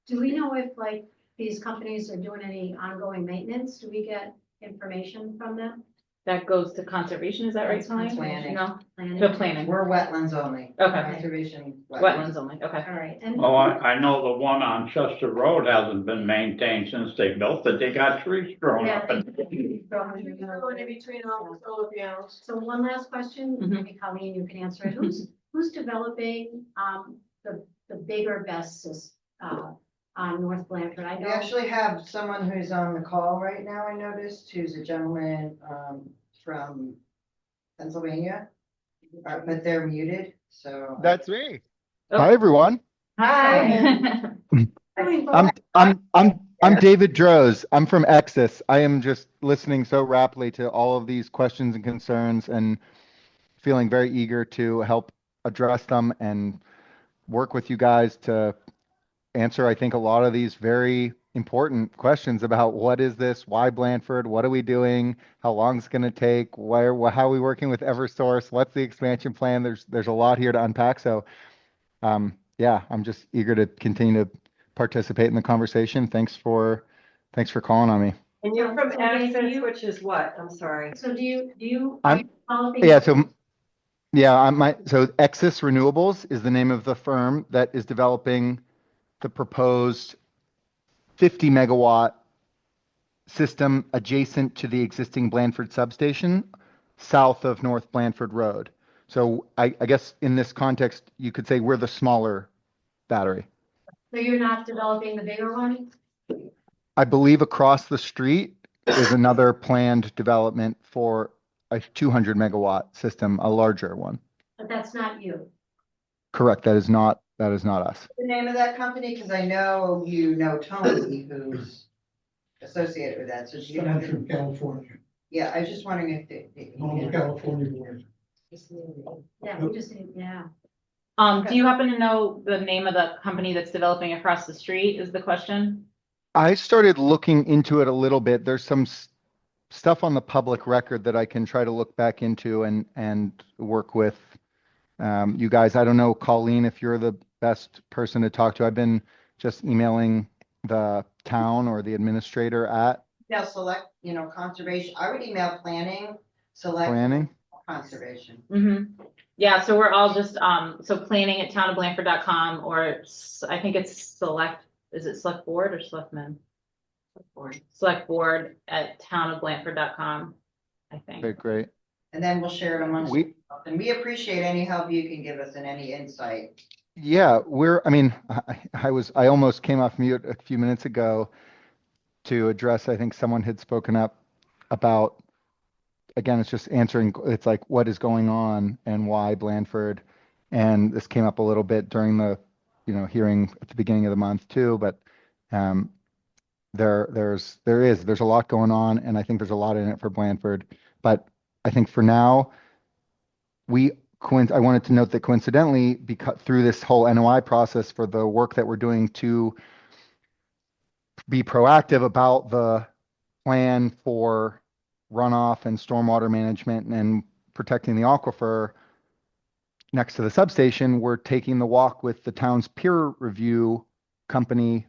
Do we know if like these companies are doing any ongoing maintenance? Do we get information from them? That goes to conservation, is that right, Tony? Planning. No, Planning? to planning, We're wetlands only. Okay. Conservation. wetlands only, okay. All right, and Oh, I know the one on Chester Road hasn't been maintained since they built it. They got trees growing yeah, up. and- Going in between all the solar panels. so one last question, Mhm. maybe Colleen, you can answer it. Who's developing, the bigger best, on North Blanford? I We know, actually have someone who's on the call right now, I noticed, who's a gentleman, from Pennsylvania. But they're muted, so. That's me. Oh. Hi, everyone. Hi. I'm David Droz. I'm from Exis. I am just listening so rapidly to all of these questions and concerns and feeling very eager to help address them and work with you guys to answer, I think, a lot of these very important questions about what is this, why Blandford, what are we doing, how long it's going to take, how are we working with Eversource, what's the expansion plan? There's a lot here to unpack. So yeah, I'm just eager to continue to participate in the conversation. Thanks for calling on me. And you're from So Dave, Access, which is what? I'm sorry. so do you? I'm- are you developing- Yeah, so Exis Renewables is the name of the firm that is developing the proposed 50 megawatt system adjacent to the existing Blandford substation south of North Blandford Road. So I guess in this context, you could say we're the smaller battery. So you're not developing the bigger one? I believe across the street is another planned development for a 200 megawatt system, a larger one. But that's not you. Correct. That is not us. The name of that company, because I know you know Tony, who's associated with that, so do you know? Central California. Yeah, I was just wondering if all the California boards. Yeah, we just need, yeah. Do you happen to know the name of the company that's developing across the street is the question? I started looking into it a little bit. There's some stuff on the public record that I can try to look back into and work with you guys. I don't know, Colleen, if you're the best person to talk to. I've been just emailing the town or the administrator at Yeah, select, conservation. I would email planning, select planning. conservation. Mm-hmm. Yeah, so we're all just, so planning at townofblanford.com or I think it's is it select board or selectmen? Select board at townofblanford.com, I think. Okay, great. And then we'll share it amongst, We, and we appreciate any help you can give us and any insight. yeah, I almost came off mute a few minutes ago to address, I think someone had spoken up about, again, it's just answering, it's like, what is going on and why Blandford? And this came up a little bit during the, hearing at the beginning of the month too, but there's a lot going on, and I think there's a lot in it for Blandford. But I think for now, I wanted to note that coincidentally, because through this whole NOI process for the work that we're doing to be proactive about the plan for runoff and stormwater management and protecting the aquifer next to the substation, we're taking the walk with the town's peer review company,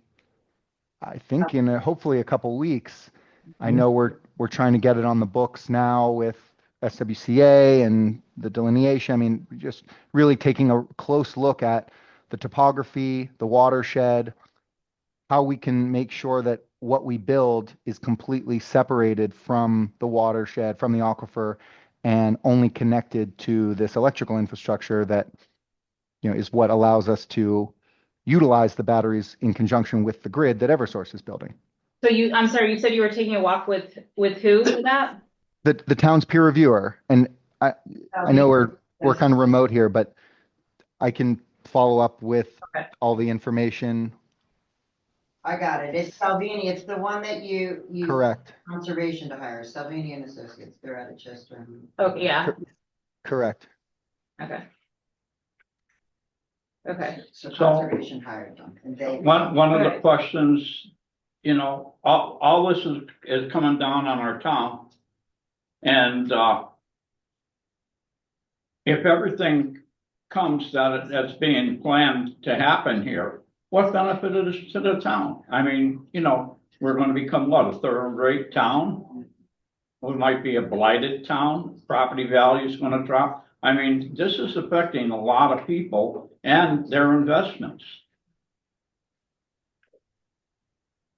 I think in hopefully a couple weeks. I know we're trying to get it on the books now with SWCA and the delineation. I mean, just really taking a close look at the topography, the watershed, how we can make sure that what we build is completely separated from the watershed, from the aquifer, and only connected to this electrical infrastructure that, is what allows us to utilize the batteries in conjunction with the grid that Eversource is building. So I'm sorry, you said you were taking a walk with who for that? The town's peer reviewer, and I know we're kind of remote here, but I can follow up with all the information. I got it. It's Salvini. It's the one that you Correct. conservation to hire, Salvini and Associates. They're out of Chester. Oh, yeah. Correct. Okay. Okay. So conservation hired them, and they. One of the questions, all this is coming down on our town. And, if everything comes that's being planned to happen here, what benefit is to the town? I mean, we're gonna become what, a third-rate town? We might be a blighted town, property value is gonna drop. I mean, this is affecting a lot of people and their investments.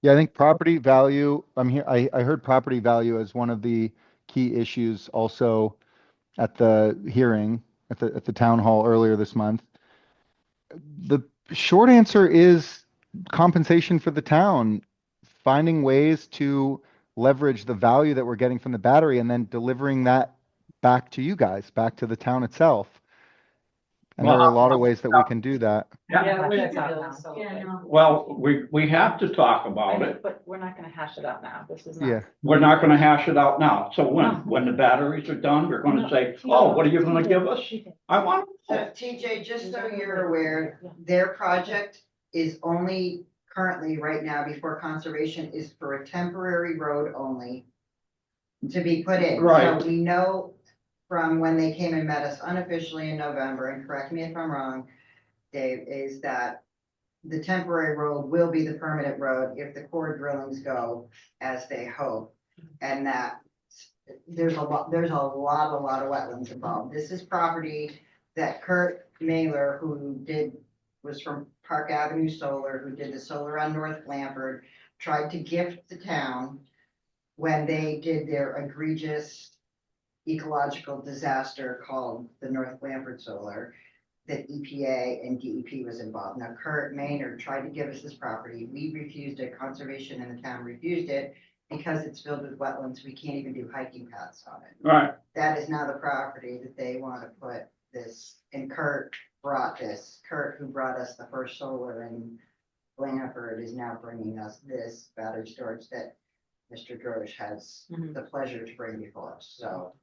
Yeah, I think property value, I heard property value as one of the key issues also at the hearing, at the town hall earlier this month. The short answer is compensation for the town, finding ways to leverage the value that we're getting from the battery and then delivering that back to you guys, back to the town itself. And there are a lot of ways that we can do that. Well, we have to talk about it. But we're not gonna hash it out now. This is Yeah. not. We're not gonna hash it out now. So when the batteries are done, we're gonna say, oh, what are you gonna give us? I want. So TJ, just so you're aware, their project is only currently right now before conservation is for a temporary road only to be put in. Right. So we know from when they came and met us unofficially in November, and correct me if I'm wrong, Dave, is that the temporary road will be the permanent road if the core drillings go as they hope. And that there's a lot of wetlands involved. This is property that Kurt Mailer, was from Park Avenue Solar, who did the solar on North Blanford, tried to gift the town when they did their egregious ecological disaster called the North Blanford Solar, that EPA and DEP was involved. Now, Kurt Maynard tried to give us this property. We refused it. Conservation in the town refused it because it's filled with wetlands. We can't even do hiking paths on it. Right. That is now the property that they want to put this, and Kurt brought this. Kurt, who brought us the first solar in Blanford, is now bringing us this battery storage that Mr. Drosh has Mhm. the pleasure to bring before us, so.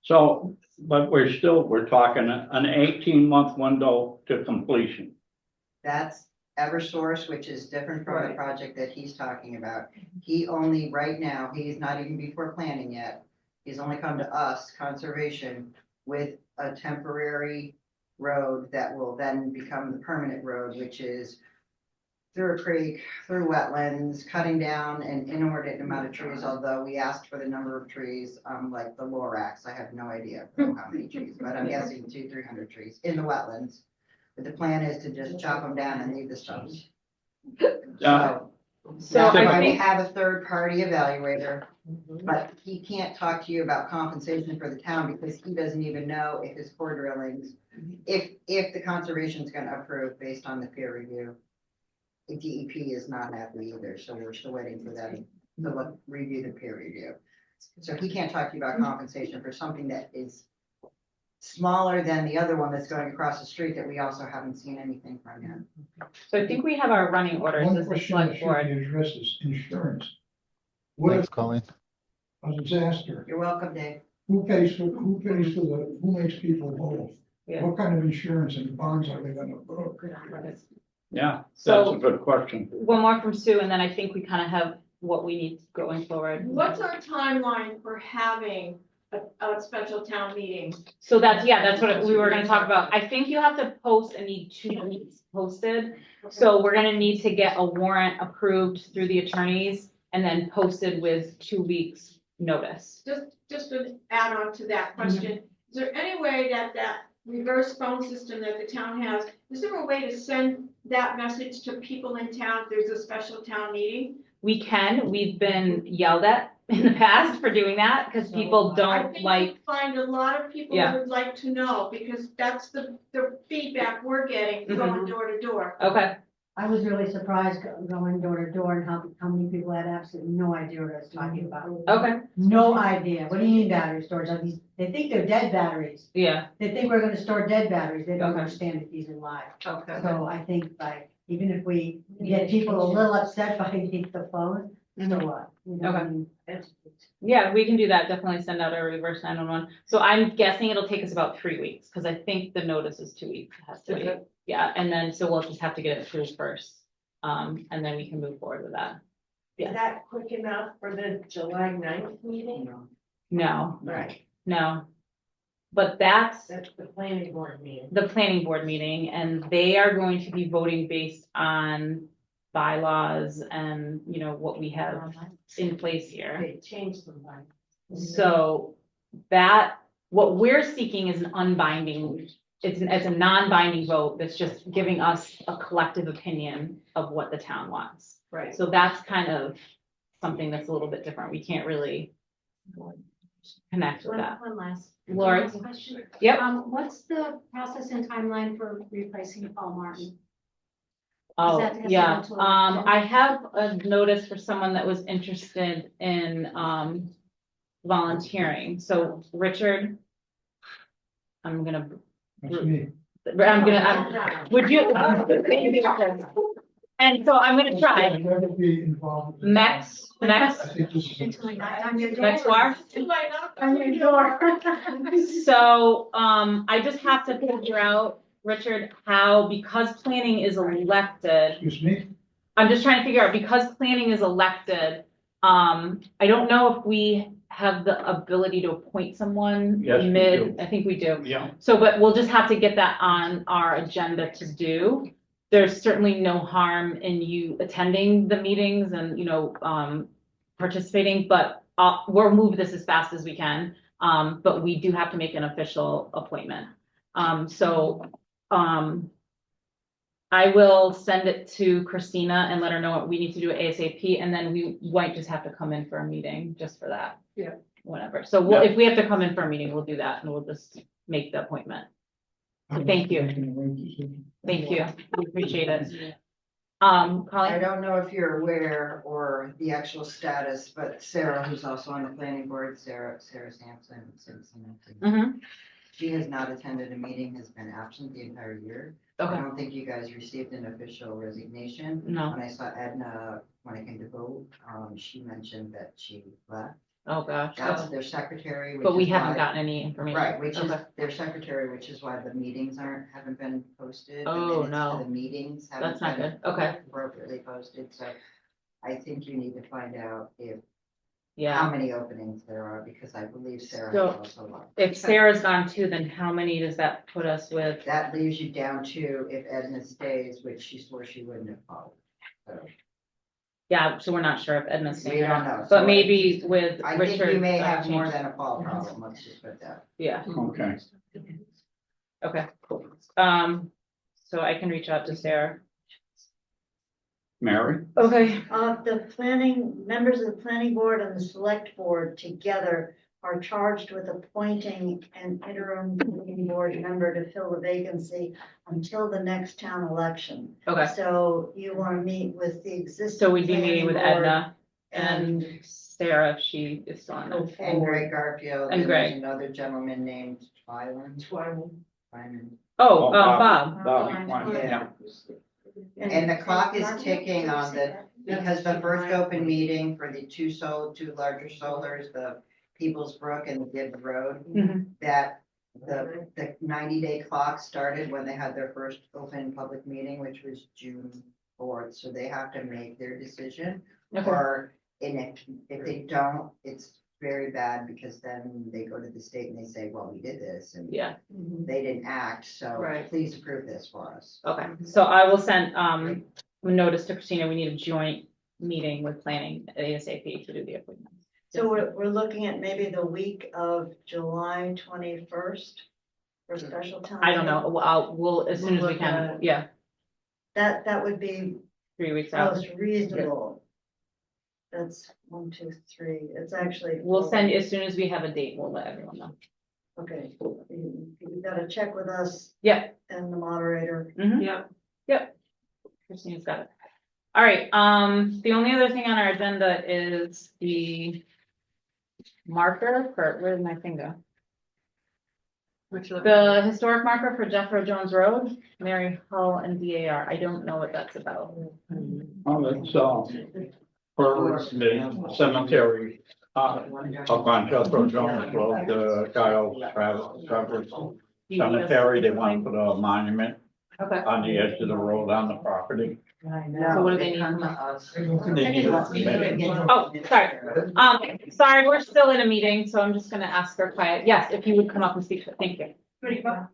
So, but we're talking an 18-month window to completion. That's Eversource, which is different from the Right. project that he's talking about. He only, right now, he's not even before planning yet. He's only come to us, conservation, with a temporary road that will then become the permanent road, which is through a creek, through wetlands, cutting down an inordinate amount of trees, although we asked for the number of trees, like the Lorax, I have no idea how many trees, but I'm guessing 200-300 trees in the wetlands. But the plan is to just chop them down and leave the stumps. So So that's I why we think, have a third-party evaluator, but he can't talk to you about compensation for the town because he doesn't even know if his core drillings, if the conservation's gonna approve based on the peer review. The DEP is not happy either, so we're still waiting for them to review the peer review. So he can't talk to you about compensation for something that is smaller than the other one that's going across the street that we also haven't seen anything from yet. so I think we have our running orders One as the question that select should board. be addressed is insurance. What Thanks, if Colleen. a disaster, You're welcome, Dave. who pays for who makes people whole? Yeah. What kind of insurance and bonds are they gonna put? Yeah, that's So- a good question. One more from Sue, and then I think we kind of have what we need going forward. What's our timeline for having a special town meeting? So that's what we were gonna talk about. I think you have to post and need 2 weeks posted. So we're gonna need to get a warrant approved through the attorneys and then posted with 2 weeks notice. Just to add on to that question, is there any way that reverse phone system that the town has, is there a way to send that message to people in town if there's a special town meeting? We've been yelled at in the past for doing that because people I don't think like, you'll find a lot of people Yeah. would like to know, because that's the feedback we're getting going door to door. okay, I was really surprised going door to door and how many people had absolutely no idea what I was talking about. okay, No idea. What do you mean battery storage? Are these, they think they're dead batteries. yeah, They think we're gonna store dead batteries. They don't Okay. understand that these are live. Okay. So I think like, even if we get people a little upset by the phone, so what? You know what I Okay. mean? yeah, we can do that. Definitely send out a reverse 911. So I'm guessing it'll take us about 3 weeks because I think the notice is 2 weeks. It has to be. Yeah, and then, so we'll just have to get it approved first. And then we can move forward with that. Is that quick enough for the July 9th meeting? No, Right, no. But that's that's the planning board meeting. the planning board meeting, and they are going to be voting based on bylaws and, you know, what we have in place here. They changed them by. So that, what we're seeking is an unbinding, it's a non-binding vote that's just giving us a collective opinion of what the town wants. Right. So that's kind of something that's a little bit different. We can't really connect with that. One last. Lori? Question. Yep. What's the process and timeline for replacing Paul Martin? Oh, that has to yeah, go to a- I have a notice for someone that was interested in, volunteering, so Richard. I'm gonna, That's me. would you? And so I'm gonna try, I'd rather be involved. with the Max, town. Max, I think this is. Until I knock on your door. Max War? Too late, On your door. So, I just have to figure out, Richard, how, because planning is elected, Excuse me? I'm just trying to figure out, because planning is elected, I don't know if we have the ability to appoint someone Yes, we mid, do. I think we do. Yeah. So, but we'll just have to get that on our agenda to do. There's certainly no harm in you attending the meetings and, you know, participating, but we'll move this as fast as we can. But we do have to make an official appointment. I will send it to Christina and let her know what we need to do at ASAP, and then we might just have to come in for a meeting just for that. Yeah. Whatever. So we'll, if we have to come in for a meeting, we'll do that and we'll just make the appointment. So thank you. Thank you. We appreciate it. I Colleen? don't know if you're aware or the actual status, but Sarah, who's also on the planning board, Sarah Simpson. Mhm. She has not attended a meeting, has been absent the entire year. I Okay, don't think you guys received an official resignation. no, When I saw Edna, when I came to vote, she mentioned that she left. oh gosh. That's their secretary. which But we is haven't why- gotten any information. Right, which is Okay. their secretary, which is why the meetings haven't been posted. the Oh, minutes no. to The meetings That's haven't not been good. Okay, appropriately posted, so I think you need to find out how yeah. many openings there are, because I believe Sarah So, has also left. If Sarah's gone too, then how many does that put us with? That leaves you down to if Edna stays, which she swore she wouldn't have followed. So Yeah, so we're not sure if Edna's we staying or don't not, know. but So maybe with I Richard. think you may that have more changed. than a fall problem, let's just put that. Yeah, Okay. okay. So I can reach out to Sarah. Mary? Okay. Members of the planning board and the select board together are charged with appointing an interim planning board member to fill the vacancy until the next town election. Okay, So you want to meet with the existing. so we'd be meeting with planning board Edna and Sarah if she is still on go that. And Greg forward. Garfield. And there's Greg. Another gentleman named Twyland. Oh, Bob. Bob. Yeah. And the clock is ticking on because the first open meeting for the two larger solars, the Peoples Brook and the Gibbs Road, Mhm. that the 90-day clock started when they had their first open public meeting, which was June 4th. So they have to make their decision. Okay. Or if they don't, it's very bad, because then they go to the state and they say, well, we did this and Yeah, they didn't act, so Right. please approve this for us. okay. So I will send a notice to Christina. We need a joint meeting with planning ASAP to do the appointments. So we're looking at maybe the week of July 21st for special time. I don't know. We'll, as soon as we can. Yeah, That would be 3 weeks out. most reasonable. That's 1, 2, 3. It's actually. We'll send, as soon as we have a date, we'll let everyone know. Okay, you've got to check with us. Yeah. And the moderator. Mhm. Yep. Christina's got it. All right, the only other thing on our agenda is the marker for, where did my thing go? The historic marker for Jethro Jones Road, Mary Hull and DAR. I don't know what that's about. Oh, it's, for the cemetery, up on Jethro Jones Road, the Kyle Travers Cemetery, they want to put a monument Okay. on the edge of the road on the property. So what do they need from us? They need a permit. Oh, sorry. Sorry, we're still in a meeting, so I'm just gonna ask for quiet. Yes, if you would come up and speak, thank you.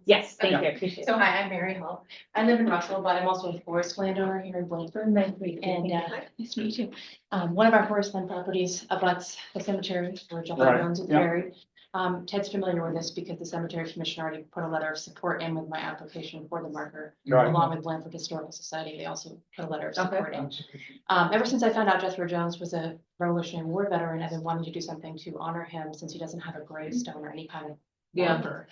Yes, thank you, appreciate it. So hi, I'm Mary Hall. I live in Russell, but I'm also a forest landowner here in Blanford. Nice to meet you. One of our forest land properties abuts the cemetery where Jethro Right, Jones is yeah. buried. Ted's familiar with this because the cemetery commission already put a letter of support in with my application for the marker. Right. Along with Blanford Historical Society, they also put a letter of support in. Okay. Ever since I found out Jethro Jones was a Revolutionary War veteran, I've been wanting to do something to honor him since he doesn't have a gravestone or any kind of Yeah. marker.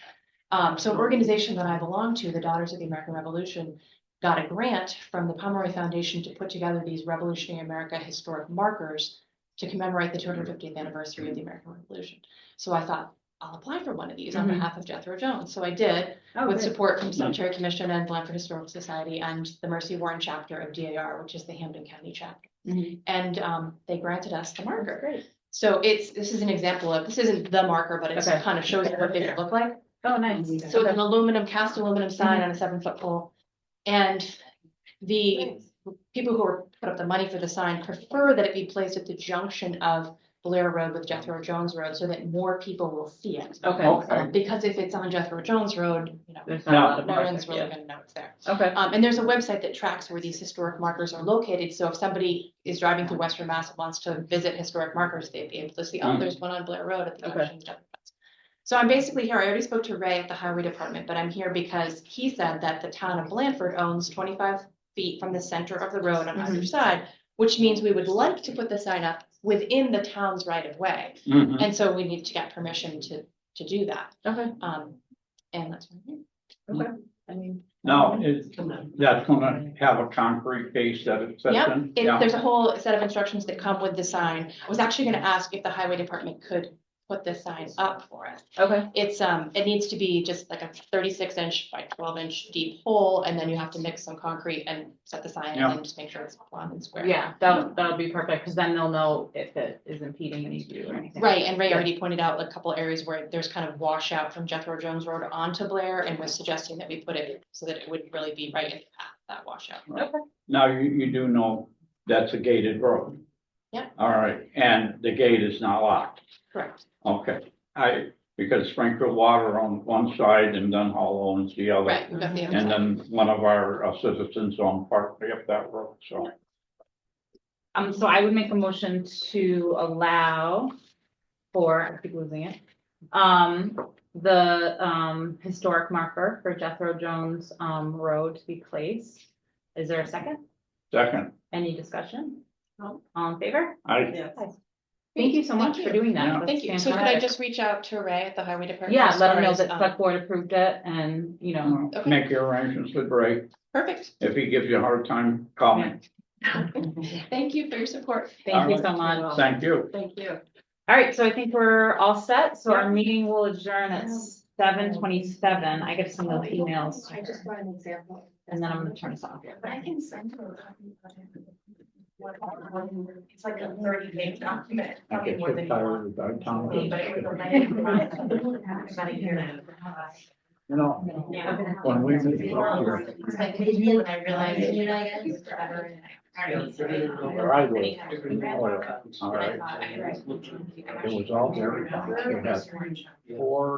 So an organization that I belong to, the Daughters of the American Revolution, got a grant from the Pomeroy Foundation to put together these Revolutionary America historic markers to commemorate the 250th anniversary of the American Revolution. So I thought, I'll apply for one of these on Mhm. behalf of Jethro Jones. So I did, Oh, with good. support from Cemetery Commission and Blanford Historical Society and the Mercy Warren chapter of DAR, which is the Hampden County chapter. Mhm. And they granted us the marker. Great. So this is an example of, this isn't the marker, but it Okay. kind of shows you what they should look like. Oh, nice. So it's an cast aluminum sign on a 7-foot pole. And the people who were put up the money for the sign prefer that it be placed at the junction of Blair Road with Jethro Jones Road so that more people will see it. Okay. Because if it's on Jethro Jones Road, There's not a lot of no markers, one's really yeah. gonna know it's there. Okay. And there's a website that tracks where these historic markers are located, so if somebody is driving through Western Mass and wants to visit historic markers, they'd be able to see, oh, there's one on Blair Road at the Okay. junction. So I'm basically here, I already spoke to Ray at the highway department, but I'm here because he said that the town of Blanford owns 25 feet from the center of the road on either side, which means we would like to put the sign up within the town's right of way. Mhm. And so we need to get permission to do that. Okay. And that's what I'm here. Okay. I mean. Now, that's gonna have a concrete base that it sets Yep, in? Yeah. there's a whole set of instructions that come with the sign. I was actually gonna ask if the highway department could put this sign up for it. Okay, It's, it needs to be just like a 36-inch by 12-inch deep hole, and then you have to mix some concrete and set the sign, Yeah. and then just make sure it's plumb and square. yeah, that'll be perfect, because then they'll know if it is impeding any view or anything. Right, and Ray already pointed out like a couple areas where there's kind of washout from Jethro Jones Road onto Blair, and was suggesting that we put it so that it wouldn't really be right in the path of that washout. Okay. Now, you do know that's a gated road. Yeah. All right, and the gate is not locked. Correct. Okay, because Springfield Water on one side and Dunhall owns the other. Right, we've got the other And side. then one of our citizens own partly up that road, so. So I would make a motion to allow for, I keep losing it. The historic marker for Jethro Jones Road to be placed. Is there a second? Second, Any discussion? No. All in favor? I, Thank you so much Thank for you. doing that. Yeah. That's Thank you. So could I fantastic. just reach out to Ray at the highway department? Yeah, as let them far know as, that select board approved it and, you know, Okay. make your arrangements with Ray. Perfect. If he gives you a hard time, call me. Thank you for your support. thank you so much. Thank you. Thank you. All right, so I think we're all set. So our meeting will adjourn at 7:27. I get some of those emails I just brought an example. and then I'm gonna turn this off. But I can send you a copy of it. It's like a 30-page document, I probably get more so than you tired want. of that town. But it was about a year and a half. You know, Yeah. when we moved up here, It's like, when I realized, it's forever. where I lived, all right, it was all very, it had 4